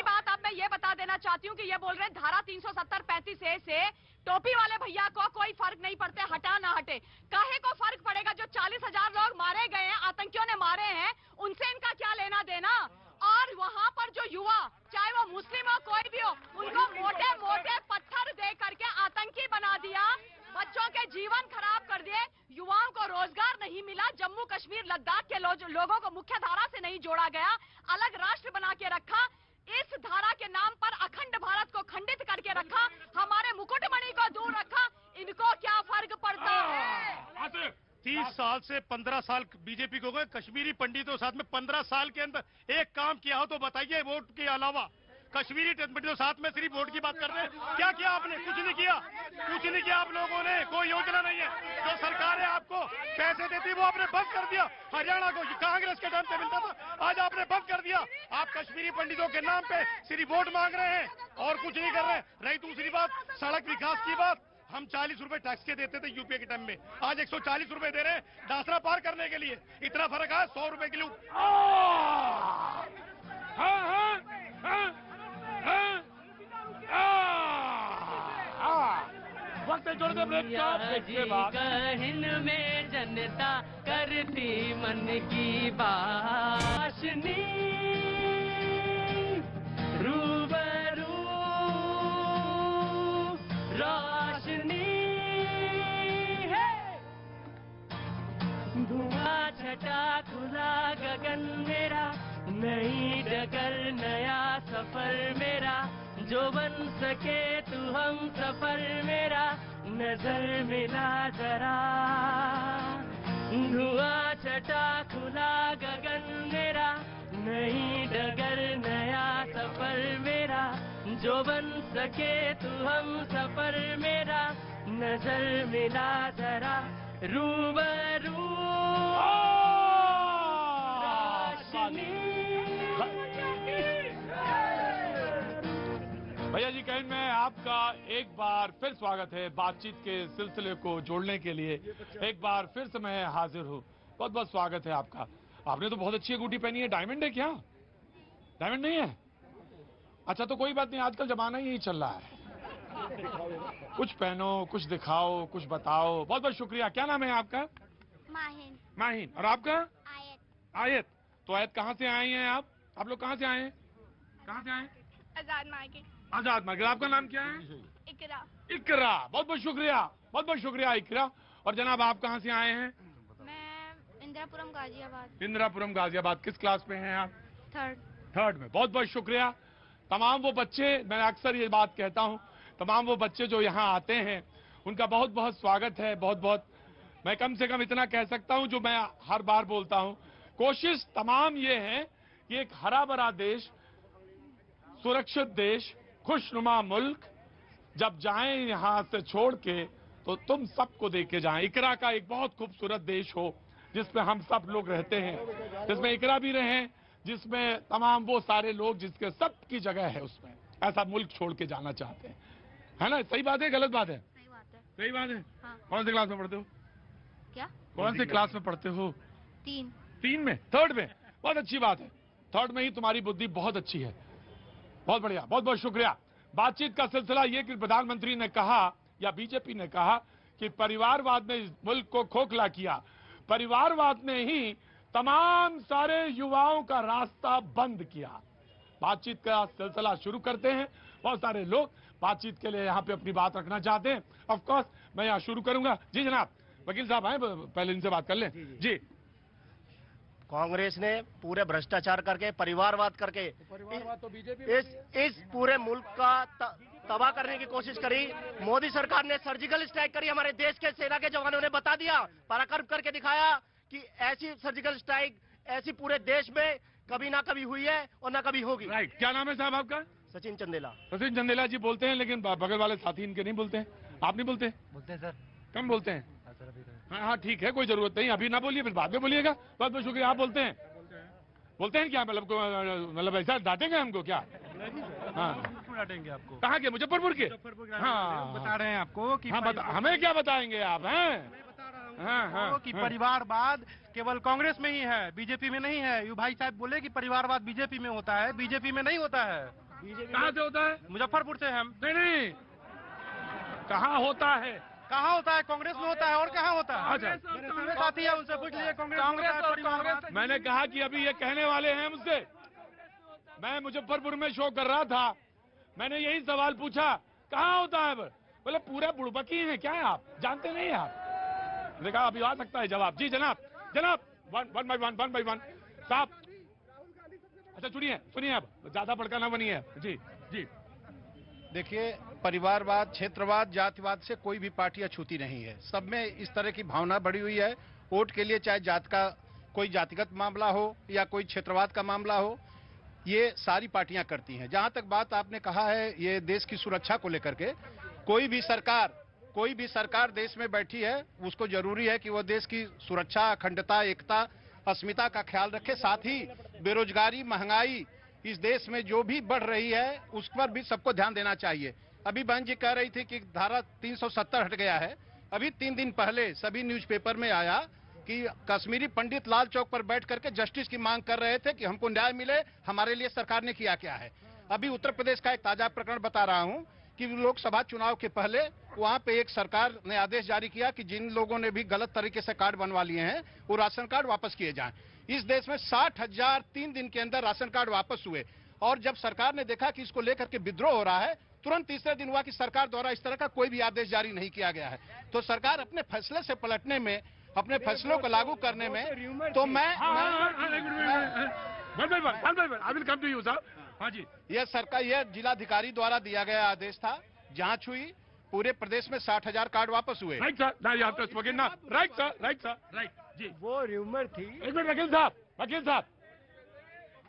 बात अब मैं ये बता देना चाहती हूँ कि ये बोल रहे हैं धारा 370-35A से टोपी वाले भैया को कोई फर्क नहीं पड़ता, हटा ना हटे। काहे को फर्क पड़ेगा? जो 40,000 लोग मारे गए हैं, आतंकियों ने मारे हैं, उनसे इनका क्या लेना देना? और वहाँ पर जो युवा, चाहे वो मुस्लिम हो कोई भी हो, उनको मोटे मोटे पत्थर दे करके आतंकी बना दिया, बच्चों के जीवन खराब कर दिए, युवाओं को रोजगार नहीं मिला, जम्मू कश्मीर लद्दाख के लोगों को मुख्य धारा से नहीं जोड़ा गया, अलग राष्ट्र बना के रखा, इस धारा के नाम पर अखंड भारत को खंडित करके रखा, हमारे मुकुटमणि को दूर रखा। इनको क्या फर्क पड़ता है? 30 साल से 15 साल बीजेपी को गए, कश्मीरी पंडितों के साथ में 15 साल के अंदर एक काम किया हो तो बताइए। वोट के अलावा कश्मीरी पंडितों साथ में सिर्फ वोट की बात कर रहे हैं। क्या किया आपने? कुछ नहीं किया आप लोगों ने। कोई योजना नहीं है। जो सरकारें आपको पैसे देती वो आपने बंद कर दिया। हरियाणा को कांग्रेस के टाइम पे मिलता था, आज आपने बंद कर दिया। आप कश्मीरी पंडितों के नाम पे सिर्फ वोट मांग रहे हैं और कुछ नहीं कर रहे हैं। रही दूसरी बात, सड़क विकास की बात, हम 40 रुपए टैक्स के देते थे यूपीए के टाइम में, आज 140 रुपए दे रहे हैं दासरा पार करने के लिए। इतना फर्क है 100 रुपए के लिए। वक्त जोड़ दे ब्रेक के बाद में जनता करती मन की बाशनी, रूबरू रोशनी है, धुआं छटा खुला गगन मेरा, नई डगर नया सफर मेरा, जो बन सके तू हम सफर मेरा, नजर मिला जरा। धुआं छटा खुला गगन मेरा, नई डगर नया सफर मेरा, जो बन सके तू हम सफर मेरा, नजर मिला जरा, रूबरू भैया जी कहेंगे लाइन में आपका एक बार फिर स्वागत है। बातचीत के सिलसिले को जोड़ने के लिए एक बार फिर से मैं हाजिर हूँ। बहुत बहुत स्वागत है आपका। आपने तो बहुत अच्छी अंगूठी पहनी है, डायमंड है क्या? डायमंड नहीं है? अच्छा तो कोई बात नहीं, आजकल जमाना ही यही चल रहा है, कुछ पहनो, कुछ दिखाओ, कुछ बताओ। बहुत बहुत शुक्रिया। क्या नाम है आपका? माहिन। माहिन। और आपका? आयत। आयत। तो आयत कहाँ से आए हैं आप लोग कहाँ से आए हैं? कहाँ से आए? आजाद मार्केट। आजाद मार्केट। आपका नाम क्या है? इकरा। इकरा। बहुत बहुत शुक्रिया, बहुत बहुत शुक्रिया इकरा। और जनाब आप कहाँ से आए हैं? मैं इंदिरापुरम गाजियाबाद। इंदिरापुरम गाजियाबाद। किस क्लास में हैं आप? थर्ड में। बहुत बहुत शुक्रिया। तमाम वो बच्चे, मैं अक्सर ये बात कहता हूँ, तमाम वो बच्चे जो यहाँ आते हैं उनका बहुत बहुत स्वागत है। बहुत बहुत, मैं कम से कम इतना कह सकता हूँ जो मैं हर बार बोलता हूँ, कोशिश तमाम ये है कि एक हरा भरा देश, सुरक्षित देश, खुशनुमा मुल्क जब जाएं यहाँ से छोड़ के तो तुम सबको दे के जाएं। इकरा का एक बहुत खूबसूरत देश हो जिसमें हम सब लोग रहते हैं, जिसमें इकरा भी रहें, जिसमें तमाम वो सारे लोग जिसके सबकी जगह है, उसमें ऐसा मुल्क छोड़ के जाना चाहते हैं। है ना? सही बात है, गलत बात है? सही बात है। सही बात है। हाँ। कौन सी क्लास में पढ़ते हो? क्या? कौन सी क्लास में पढ़ते हो? 3 में? थर्ड में। बहुत अच्छी बात है, थर्ड में ही तुम्हारी बुद्धि बहुत अच्छी है। बहुत बढ़िया, बहुत बहुत शुक्रिया। बातचीत का सिलसिला ये कि प्रधानमंत्री ने कहा या बीजेपी ने कहा कि परिवारवाद ने इस मुल्क को खोखला किया, परिवारवाद ने ही तमाम सारे युवाओं का रास्ता बंद किया। बातचीत का सिलसिला शुरू करते हैं। बहुत सारे लोग बातचीत के लिए यहाँ पे अपनी बात रखना चाहते हैं। ऑफ कोर्स मैं यहाँ शुरू करूंगा। जी जनाब, वकील साहब आए, पहले इनसे बात कर लें। जी। कांग्रेस ने पूरे भ्रष्टाचार करके, परिवारवाद करके तो बीजेपी इस पूरे मुल्क का तबाह करने की कोशिश करी। मोदी सरकार ने सर्जिकल स्ट्राइक करी, हमारे देश के सेना के जवानों ने बता दिया, पराक्रम करके दिखाया कि ऐसी सर्जिकल स्ट्राइक ऐसी पूरे देश में कभी ना कभी हुई है और ना कभी होगी। राइट। क्या नाम है साहब आपका? सचिन चंदेला। सचिन चंदेला जी बोलते हैं, लेकिन बगल वाले साथी इनके नहीं बोलते हैं। आप नहीं बोलते? बोलते हैं सर। कम बोलते हैं? हाँ ठीक है, कोई जरूरत नहीं, अभी ना बोलिए, फिर बाद में बोलिएगा। बहुत बहुत शुक्रिया। आप बोलते हैं? बोलते हैं क्या? मतलब ऐसा डांटेंगे हमको क्या? हाँ, क्यों डांटेंगे आपको? कहाँ के? मुजफ्फरपुर के? हाँ, बता रहे हैं आपको कि हमें क्या बताएंगे आप? हैं? हाँ, कि परिवारवाद केवल कांग्रेस में ही है, बीजेपी में नहीं है। यू भाई साहब बोले कि परिवारवाद बीजेपी में होता है, बीजेपी में नहीं होता है। कहाँ से होता है? मुजफ्फरपुर से हम। नहीं, कहाँ होता है? कहाँ होता है? कांग्रेस में होता है। और कहाँ होता है? अच्छा, मेरे साथी है, उनसे पूछ लीजिए। कांग्रेस। मैंने कहा कि अभी ये कहने वाले हैं मुझसे। मैं मुजफ्फरपुर में शो कर रहा था, मैंने यही सवाल पूछा, कहाँ होता है? बोले पूरे बुड़बकी हैं क्या आप? जानते नहीं आप? मैंने कहा अभी आ सकता है जवाब। जी जनाब, जनाब, वन बाई वन साहब। अच्छा सुनिए अब ज्यादा भड़का ना बनिए। जी जी। देखिए, परिवारवाद, क्षेत्रवाद, जातिवाद से कोई भी पार्टी अछूती नहीं है। सब में इस तरह की भावना बढ़ी हुई है। वोट के लिए चाहे जात का कोई जातिगत मामला हो या कोई क्षेत्रवाद का मामला हो, ये सारी पार्टियां करती हैं। जहां तक बात आपने कहा है ये देश की सुरक्षा को लेकर के, कोई भी सरकार देश में बैठी है, उसको जरूरी है कि वो देश की सुरक्षा, अखंडता, एकता, अस्मिता का ख्याल रखे। साथ ही बेरोजगारी, महंगाई इस देश में जो भी बढ़ रही है उस पर भी सबको ध्यान देना चाहिए। अभी बहन जी कह रही थी कि धारा 370 हट गया है। अभी 3 दिन पहले सभी न्यूज़पेपर में आया कि कश्मीरी पंडित लाल चौक पर बैठ करके जस्टिस की मांग कर रहे थे कि हमको न्याय मिले, हमारे लिए सरकार ने किया क्या है। अभी उत्तर प्रदेश का एक ताजा प्रकरण बता रहा हूं कि लोकसभा चुनाव के पहले वहां पे एक सरकार ने आदेश जारी किया कि जिन लोगों ने भी गलत तरीके से कार्ड बनवा लिए हैं वो राशन कार्ड वापस किए जाएं। इस देश में 60,000 3 दिन के अंदर राशन कार्ड वापस हुए। और जब सरकार ने देखा कि इसको लेकर के विद्रोह हो रहा है, तुरंत तीसरे दिन हुआ कि सरकार द्वारा इस तरह का कोई भी आदेश जारी नहीं किया गया है। तो सरकार अपने फैसले से पलटने में, अपने फैसलों को लागू करने में, तो मैं हाँ जी, यह सरकार, यह जिलाधिकारी द्वारा दिया गया आदेश था। जांच हुई, पूरे प्रदेश में 60,000 कार्ड वापस हुए। Right sir, right sir, right जी। वो र्यूमर थी, एक मिनट वकील साहब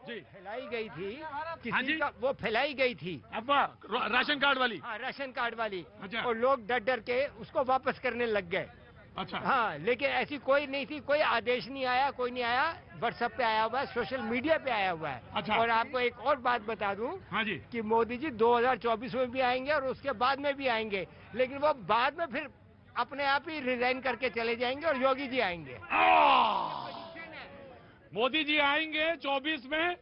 जी, फैलाई गई थी हाँ जी? वो फैलाई गई थी अफवाह, राशन कार्ड वाली। हाँ, राशन कार्ड वाली। अच्छा। और लोग डर डर के उसको वापस करने लग गए। अच्छा हाँ, लेकिन ऐसी कोई नहीं थी, कोई आदेश नहीं आया, कोई नहीं आया। व्हाट्सएप पे आया हुआ है, सोशल मीडिया पे आया हुआ है। अच्छा। और आपको एक और बात बता दूं, हाँ जी, कि मोदी जी 2024 में भी आएंगे और उसके बाद में भी आएंगे, लेकिन वो बाद में फिर अपने आप ही रिजाइन करके चले जाएंगे और योगी जी आएंगे। मोदी जी आएंगे 24 में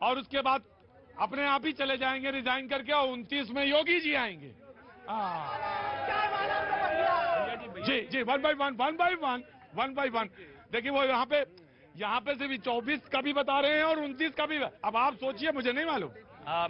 और उसके बाद अपने आप ही चले जाएंगे रिजाइन करके, और 29 में योगी जी आएंगे। जी जी, वन बाई वन। देखिए वो यहाँ पे सिर्फ 24 का भी बता रहे हैं और 29 का भी। अब आप सोचिए, मुझे नहीं मालूम।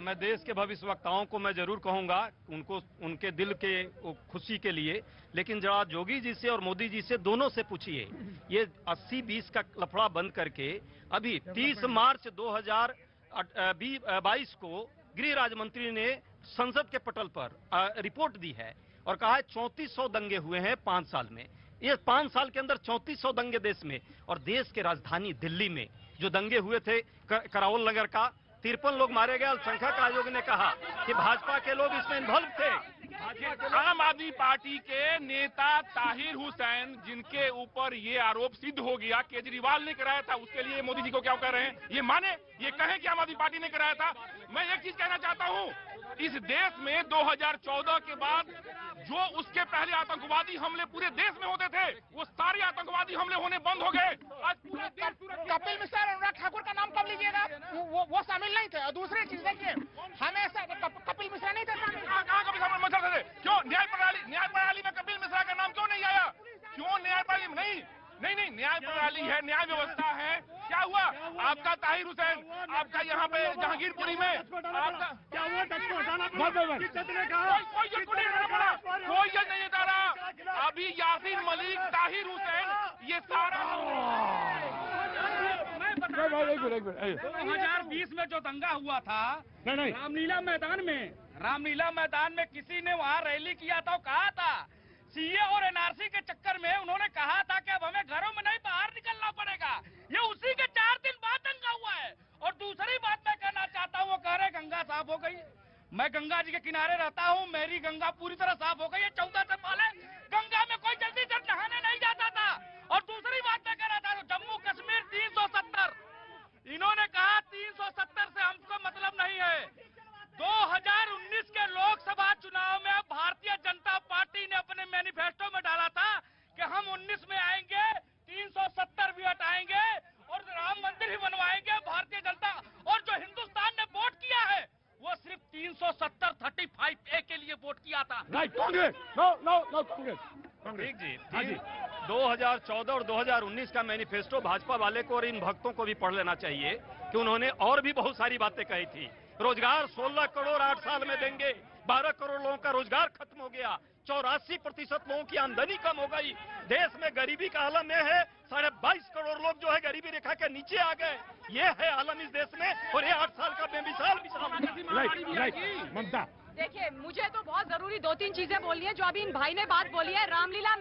मैं देश के भविष्यवक्ताओं को मैं जरूर कहूंगा, उनको उनके दिल के खुशी के लिए, लेकिन जरा योगी जी से और मोदी जी से दोनों से पूछिए, ये 80-20 का लफड़ा बंद करके अभी 30 मार्च 2022 को गृह राज्य मंत्री ने संसद के पटल पर रिपोर्ट दी है और कहा है 3400 दंगे हुए हैं 5 साल में। ये 5 साल के अंदर 3400 दंगे देश में, और देश के राजधानी दिल्ली में जो दंगे हुए थे, करावल नगर का 53 लोग मारे गए। अल्पसंख्यक आयोग ने कहा कि भाजपा के लोग इसमें इन्वॉल्व थे। आम आदमी पार्टी के नेता ताहिर हुसैन, जिनके ऊपर ये आरोप सिद्ध हो गया केजरीवाल ने कराया था, उसके लिए मोदी जी को क्या कह रहे हैं? ये माने, ये कहें कि आम आदमी पार्टी ने कराया था। मैं एक चीज कहना चाहता हूँ, इस देश में 2014 के बाद जो उसके पहले आतंकवादी हमले पूरे देश में होते थे, वो सारे आतंकवादी हमले होने बंद हो गए। आज पूरा देश कपिल मिश्रा और अनुराग ठाकुर का नाम कब लीजिएगा? वो शामिल नहीं थे। और दूसरी चीज देखिए, हमेशा कपिल मिश्रा नहीं थे शामिल। कहाँ कपिल मिश्रा थे? क्यों न्याय प्रणाली में कपिल मिश्रा का नाम क्यों नहीं आया? क्यों न्याय प्रणाली में नहीं? न्याय प्रणाली है, न्याय व्यवस्था है। क्या हुआ आपका ताहिर हुसैन, आपका यहाँ पे जहांगीरपुरी में आपका क्या हुआ? कोई जज नहीं देता रहा। अभी यासीन मलिक, ताहिर हुसैन, ये सारा 2020 में जो दंगा हुआ था रामलीला मैदान में किसी ने वहाँ रैली किया था, कहा था सीए और एनआरसी के चक्कर में उन्होंने कहा था कि अब हमें घरों में नहीं बाहर निकलना पड़ेगा। ये उसी के 4 दिन बाद दंगा हुआ है। और दूसरी बात मैं कहना चाहता हूँ, वो कह रहे गंगा साफ हो गई। मैं गंगा जी के किनारे रहता हूँ, मेरी गंगा पूरी तरह साफ हो गई है। 14 से पहले गंगा में कोई जल्दी से नहाने नहीं जाता था। और दूसरी बात मैं कह रहा था, जम्मू कश्मीर 370, इन्होंने कहा 370 से हमको मतलब नहीं है। 2019 के लोकसभा चुनाव में भारतीय जनता पार्टी ने अपने मैनिफेस्टो में डाला था कि हम 19 में आएंगे, 370 भी हटाएंगे और राम मंदिर ही बनवाएंगे। भारतीय जनता और जो हिंदुस्तान ने वोट किया है, वो सिर्फ 370-35A के लिए वोट किया था। राइट, कांग्रेस। नो कांग्रेस। ठीक जी, 2014 और 2019 का मैनिफेस्टो भाजपा वाले को और इन भक्तों को भी पढ़ लेना चाहिए कि उन्होंने और भी बहुत सारी बातें कही थी। रोजगार 16 करोड़ 8 साल में देंगे, 12 करोड़ लोगों का रोजगार खत्म हो गया, 84% लोगों की आमदनी कम हो गई, देश में गरीबी का आलम यह है, 22.5 करोड़ लोग जो है गरीबी रेखा के नीचे आ गए। ये है आलम इस देश में, और ये 8 साल का बेमिसाल ममता। देखिए, मुझे तो बहुत जरूरी 2-3 चीजें बोलनी है जो अभी इन भाई ने बात बोली है। रामलीला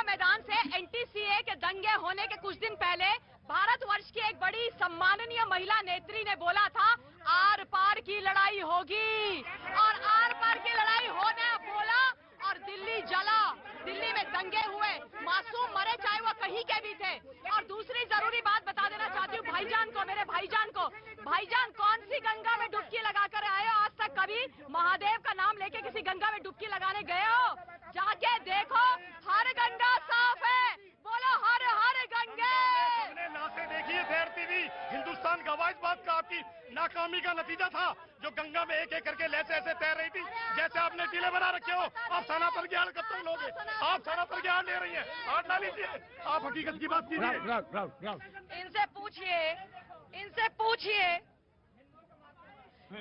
मैदान से एनटीसीए के दंगे होने के कुछ दिन पहले भारतवर्ष की एक बड़ी सम्माननीय महिला नेत्री ने बोला था, आर पार की लड़ाई होगी, और आर पार की लड़ाई होने बोला और दिल्ली जला। दिल्ली में दंगे हुए, मासूम मरे, चाहे वो कहीं के भी थे। और दूसरी जरूरी बात बता देना चाहती हूँ भाईजान को, मेरे भाईजान को, भाईजान कौन सी गंगा में डुबकी लगाकर आए हो? आज तक कभी महादेव का नाम लेके किसी गंगा में डुबकी लगाने गए हो? जाके देखो, हर गंगा साफ है। बोलो हर हर गंगे। हमने नाते देखिए तैरती हुई, हिंदुस्तान गवाह इस बात का आपकी नाकामी का नतीजा था, जो गंगा में एक एक करके लहसे ऐसे तैर रही थी जैसे आपने टीले बना रखे हो। आप सनातन ज्ञान कब तक लोगे? आप सनातन ज्ञान ले रही हैं, हाथ ना लीजिए, आप हकीकत की बात कीजिए।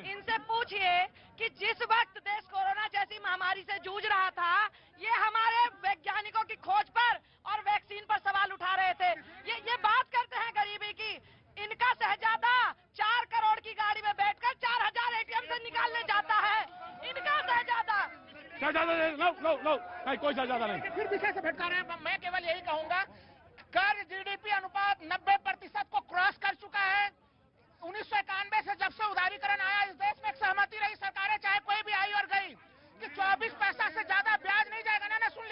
इनसे पूछिए कि जिस वक्त देश कोरोना जैसी महामारी से जूझ रहा था, ये हमारे वैज्ञानिकों की खोज पर और वैक्सीन पर सवाल उठा रहे थे। ये बात करते हैं गरीबी की। इनका शहजादा 4 करोड़ की गाड़ी में बैठकर 4000 एटीएम से निकालने जाता है। इनका शहजादा नो, कोई शहजादा नहीं। फिर विषय से भटका रहे हैं। मैं केवल यही कहूंगा, कर जीडीपी अनुपात 90% को क्रॉस कर चुका है। 1991 से जब से उदारीकरण आया, इस देश में एक सहमति रही, सरकारें चाहे कोई भी आई और गई, कि 24 पैसा से ज्यादा ब्याज नहीं जाएगा। ना सुनिए,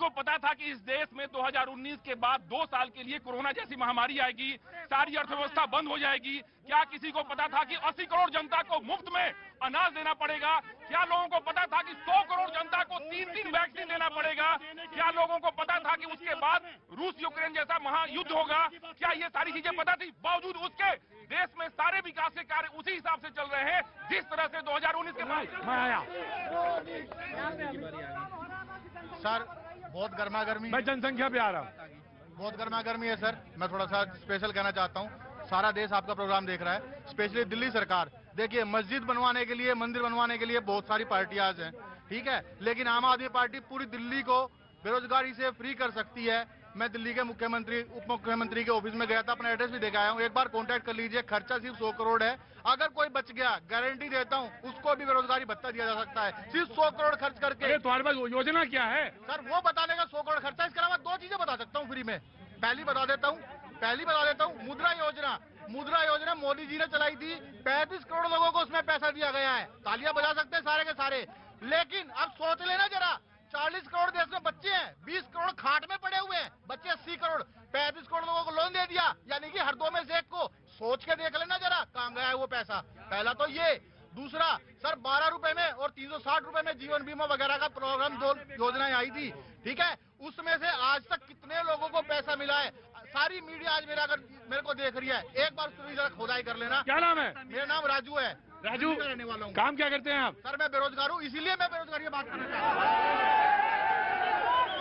को पता था कि इस देश में 2019 के बाद 2 साल के लिए कोरोना जैसी महामारी आएगी, सारी अर्थव्यवस्था बंद हो जाएगी? क्या किसी को पता था कि 80 करोड़ जनता को मुफ्त में अनाज देना पड़ेगा? क्या लोगों को पता था कि 100 करोड़ जनता को 3 वैक्सीन देना पड़ेगा? क्या लोगों को पता था कि उसके बाद रूस यूक्रेन जैसा महायुद्ध होगा? क्या ये सारी चीजें पता थी? बावजूद उसके देश में सारे विकास के कार्य उसी हिसाब से चल रहे हैं जिस तरह से 2019 के बाद। मैं आया सर, बहुत गर्मा गर्मी, मैं जनसंख्या पे आ रहा हूँ। बहुत गर्मा गर्मी है सर। मैं थोड़ा सा स्पेशल कहना चाहता हूँ। सारा देश आपका प्रोग्राम देख रहा है, स्पेशली दिल्ली सरकार। देखिए, मस्जिद बनवाने के लिए, मंदिर बनवाने के लिए बहुत सारी पार्टियां हैं, ठीक है, लेकिन आम आदमी पार्टी पूरी दिल्ली को बेरोजगारी से फ्री कर सकती है। मैं दिल्ली के मुख्यमंत्री, उप मुख्यमंत्री के ऑफिस में गया था, अपना एड्रेस भी देखा आया हूँ। एक बार कांटेक्ट कर लीजिए, खर्चा सिर्फ 100 करोड़ है। अगर कोई बच गया, गारंटी देता हूँ, उसको भी बेरोजगारी भत्ता दिया जा सकता है, सिर्फ 100 करोड़ खर्च करके। तुम्हारे पास योजना क्या है सर? वो बताने का 100 करोड़ खर्चा। इसके अलावा 2 चीजें बता सकता हूँ फ्री में। पहली बता देता हूँ, मुद्रा योजना। मुद्रा योजना मोदी जी ने चलाई थी, 35 करोड़ लोगों को उसमें पैसा दिया गया है। तालियां बजा सकते हैं सारे के सारे। लेकिन अब सोच लेना जरा, 40 करोड़ देश में बच्चे हैं, 20 करोड़ खाट में पड़े हुए हैं, बच्चे 80 करोड़, 35 करोड़ लोगों को लोन दे दिया, यानी कि हर 2 में से 1 को। सोच के देख लेना जरा कहाँ गया है वो पैसा। पहला तो ये। दूसरा, सर 12 रुपए में और 360 रुपए में जीवन बीमा वगैरह का प्रोग्राम, 2 योजनाएं आई थी, ठीक है। उसमें से आज तक कितने लोगों को पैसा मिला है? सारी मीडिया आज मेरे को देख रही है, एक बार उसकी जरा खोदाई कर लेना। क्या नाम है? मेरा नाम राजू है। राजू, रहने वाला हूँ। काम क्या करते हैं आप? सर मैं बेरोजगार हूँ, इसीलिए मैं बेरोजगारी की बात करना चाहता हूँ।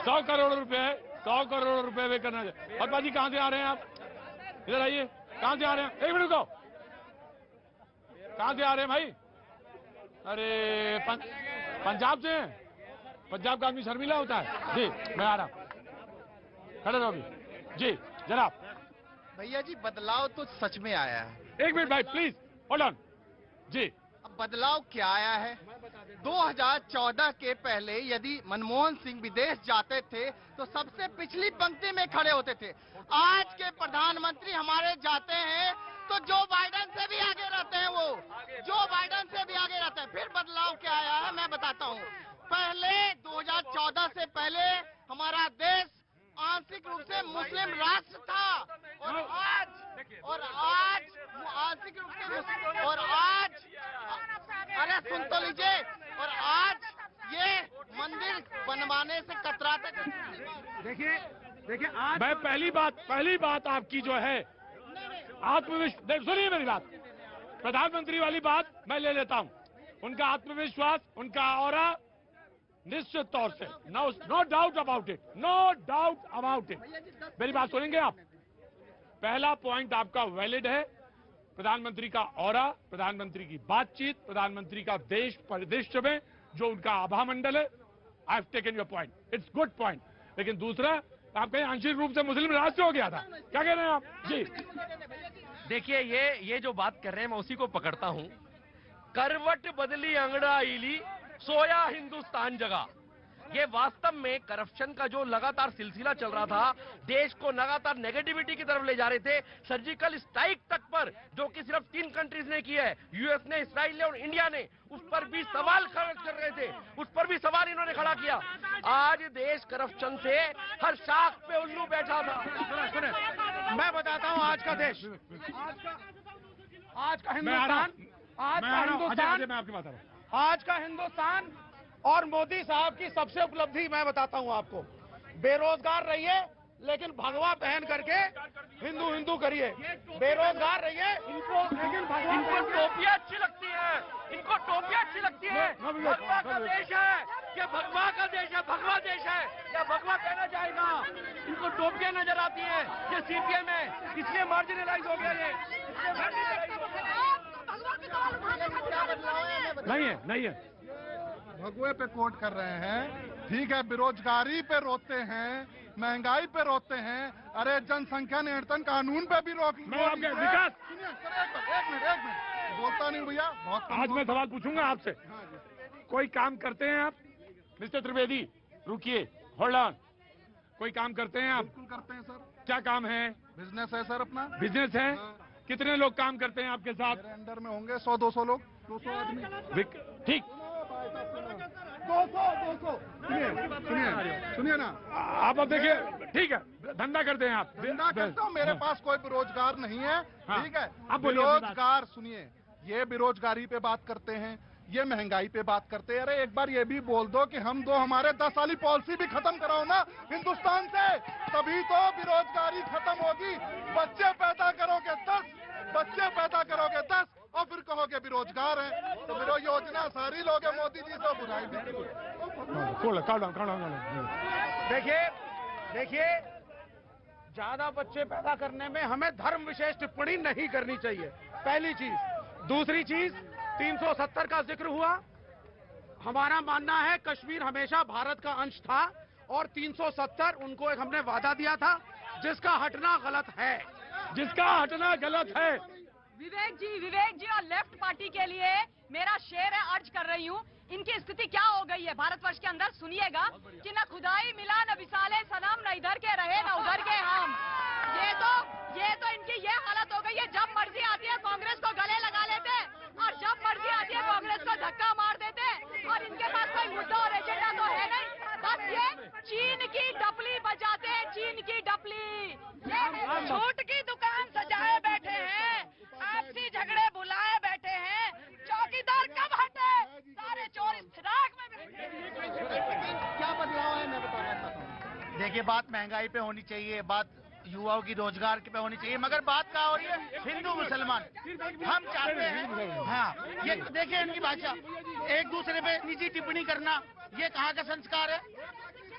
100 करोड़ रुपए, 100 करोड़ रुपए वे करना चाहिए। और बाजी कहाँ से आ रहे हैं आप? इधर आइए, कहाँ से आ रहे हैं? 1 मिनट को, कहाँ से आ रहे हैं भाई? अरे पंजाब से हैं? पंजाब का आदमी शर्मिला होता है जी। मैं आ रहा हूँ, खड़े रहो अभी जी जनाब। भैया जी, बदलाव तो सच में आया है। 1 मिनट भाई प्लीज, होल्ड ऑन जी। अब बदलाव क्या आया है? 2014 के पहले यदि मनमोहन सिंह विदेश जाते थे तो सबसे पिछली पंक्ति में खड़े होते थे। आज के प्रधानमंत्री हमारे जाते हैं तो जो बाइडेन से भी आगे रहते हैं, वो जो बाइडेन से भी आगे रहते हैं। फिर बदलाव क्या आया है मैं बताता हूँ। पहले 2014 से पहले हमारा देश आंशिक रूप से मुस्लिम राष्ट्र था, और आज आंशिक रूप से, और आज, अरे सुन तो लीजिए, और आज ये मंदिर बनवाने से कतराते थे। देखिए आज मैं पहली बात आपकी जो है आत्मविश्वास, सुनिए मेरी बात, प्रधानमंत्री वाली बात मैं ले लेता हूं। उनका आत्मविश्वास, उनका ऑरा, निश्चित तौर से no doubt about it, no doubt about it. मेरी बात सुनेंगे आप? पहला पॉइंट आपका वैलिड है। प्रधानमंत्री का ऑरा, प्रधानमंत्री की बातचीत, प्रधानमंत्री का देश परिदृश्य में जो उनका आभा मंडल है, I have taken your point, it's good point. लेकिन दूसरा, आप कहीं आंशिक रूप से मुस्लिम राष्ट्र हो गया था, क्या कह रहे हैं आप जी? देखिए, ये जो बात कर रहे हैं मैं उसी को पकड़ता हूं। करवट बदली अंगड़ाईली, सोया हिंदुस्तान जगा। ये वास्तव में करप्शन का जो लगातार सिलसिला चल रहा था, देश को लगातार नेगेटिविटी की तरफ ले जा रहे थे। सर्जिकल स्ट्राइक तक पर, जो कि सिर्फ 3 कंट्रीज ने की है, यूएस ने, इसराइल ने और इंडिया ने, उस पर भी सवाल खड़े कर रहे थे, उस पर भी सवाल इन्होंने खड़ा किया। आज देश करप्शन से हर शाख पे उल्लू बैठा था। सुने, मैं बताता हूँ आज का देश, आज का हिंदुस्तान, आज का हिंदुस्तान और मोदी साहब की सबसे उपलब्धि मैं बताता हूं आपको। बेरोजगार रहिए लेकिन भगवा पहन करके हिंदू हिंदू करिए। बेरोजगार रहिए, इनको टोपियां अच्छी लगती है, इनको टोपियां अच्छी लगती है। भगवा का देश है, ये भगवा का देश है, भगवा देश है, या भगवा कहना चाहेगा। इनको टोपियां नजर आती है, ये सीपीएम है, इसलिए मार्जिनलाइज हो गया ये। नहीं है भगवे पे कोट कर रहे हैं, ठीक है। बेरोजगारी पे रोते हैं, महंगाई पे रोते हैं, अरे जनसंख्या नियंत्रण कानून पे भी रोक। विकास, एक मिनट बोलता नहीं भैया, बहुत। आज मैं सवाल पूछूंगा आपसे, कोई काम करते हैं आप? मिस्टर त्रिवेदी रुकिए, होल्ड ऑन। कोई काम करते हैं आप? बिल्कुल करते हैं सर। क्या काम है? बिजनेस है सर अपना। बिजनेस है? कितने लोग काम करते हैं आपके साथ? मेरे अंडर में होंगे 100-200 लोग, 200 आदमी। ठीक, 200 सुनिए ना, आप अब देखिए, ठीक है, धंधा करते हैं आप। धंधा करता हूँ, मेरे पास कोई बेरोजगार नहीं है, ठीक है। बेरोजगार, सुनिए, ये बेरोजगारी पे बात करते हैं, ये महंगाई पे बात करते हैं। अरे एक बार ये भी बोल दो कि हम दो हमारे 10 साली पॉलिसी भी खत्म कराओ ना हिंदुस्तान से, तभी तो बेरोजगारी खत्म होगी। बच्चे पैदा करोगे 10, बच्चे पैदा करोगे 10 और फिर कहोगे बेरोजगार है, तो मेरा योजना सारी लोगे मोदी जी से बुराई भी। देखिए ज्यादा बच्चे पैदा करने में हमें धर्म विशेष टिप्पणी नहीं करनी चाहिए, पहली चीज। दूसरी चीज, 370 का जिक्र हुआ। हमारा मानना है कश्मीर हमेशा भारत का अंश था और 370 उनको एक हमने वादा दिया था जिसका हटना गलत है, जिसका हटना गलत है। विवेक जी और लेफ्ट पार्टी के लिए मेरा शेर है, अर्ज कर रही हूँ। इनकी स्थिति क्या हो गई है भारतवर्ष के अंदर, सुनिएगा कि न खुदाई मिला न विसाले सनम, न इधर के रहे न उधर के हम। ये तो इनकी ये हालत हो गई है, जब मर्जी आती है कांग्रेस को गले लगा लेते और जब मर्जी आती है कांग्रेस को धक्का मार देते, और इनके पास कोई मुद्दा और एजेंडा तो है नहीं, बस ये चीन की डपली बजाते हैं, चीन की डपली। झूठ की दुकान सजाए बैठे हैं, आपसी झगड़े बुलाए बैठे हैं, चौकीदार कब हटे, सारे चोर इस फिराक में क्या बदलाव है मैं बताना चाहता हूँ। देखिए, बात महंगाई पे होनी चाहिए, बात युवाओं की रोजगार पे होनी चाहिए, मगर बात क्या हो रही है हिंदू मुसलमान। हम चाहते हैं, हाँ, ये देखिए इनकी भाषा, एक दूसरे पे निजी टिप्पणी करना, ये कहाँ का संस्कार है।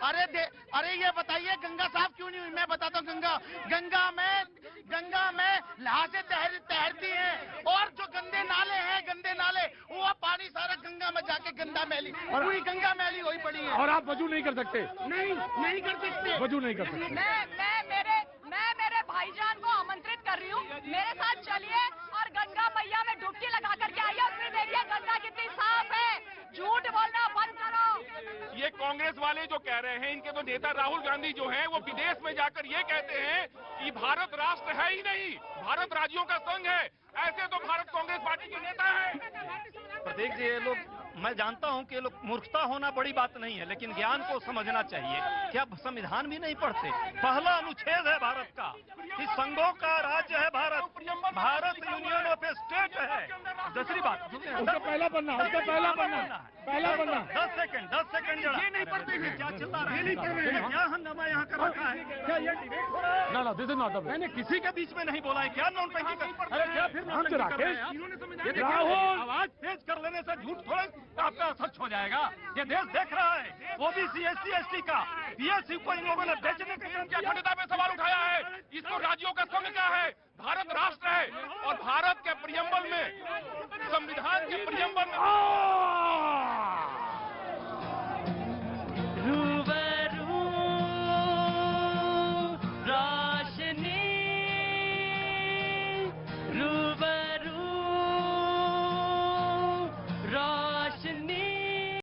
अरे ये बताइए गंगा साफ क्यों नहीं हुई? मैं बताता हूँ, गंगा में लाशें तैरती हैं और जो गंदे नाले वो पानी सारा गंगा में जाके गंदा मैली, पूरी गंगा मैली वही पड़ी है। और आप वजू नहीं कर सकते? नहीं कर सकते, वजू नहीं कर सकते। मैं मेरे भाईजान को आमंत्रित कर रही हूँ, मेरे साथ चलिए और गंगा मैया में डुबकी लगा करके आइए, और फिर देखिए गंगा कितनी साफ है। झूठ बोलना बंद करो। ये कांग्रेस वाले जो कह रहे हैं, इनके तो नेता राहुल गांधी जो हैं, वो विदेश में जाकर ये कहते हैं कि भारत राष्ट्र है ही नहीं, भारत राज्यों का संघ है। ऐसे तो भारत कांग्रेस पार्टी के नेता हैं। प्रतीक जी, ये लोग, मैं जानता हूं कि ये लोग, मूर्खता होना बड़ी बात नहीं है, लेकिन ज्ञान को समझना चाहिए। क्या संविधान भी नहीं पढ़ते? पहला अनुच्छेद है भारत का कि संघों का राज्य है Bharat, Bharat union of state है। दूसरी बात, उसका पहला पन्ना 10 सेकंड जरा, ये नहीं पढ़ते हैं, क्या चिल्ला रहे हैं? क्या हंगामा यहाँ कर रखा है? क्या ये डिबेट हो रहा है? This is not. मैंने किसी के बीच में नहीं बोला है, क्या नॉन पेंटिंग? अरे क्या फिर राहुल, आवाज तेज कर लेने से झूठ थोड़े आपका सच हो जाएगा। ये देश देख रहा है, ओबीसी SC ST का PSU को इन लोगों ने बेचने के क्या खंडता पे सवाल उठाया है? इसको राज्यों का संघ क्या है? भारत राष्ट्र है और भारत के प्रियम्बल में, संविधान के प्रियम्बल में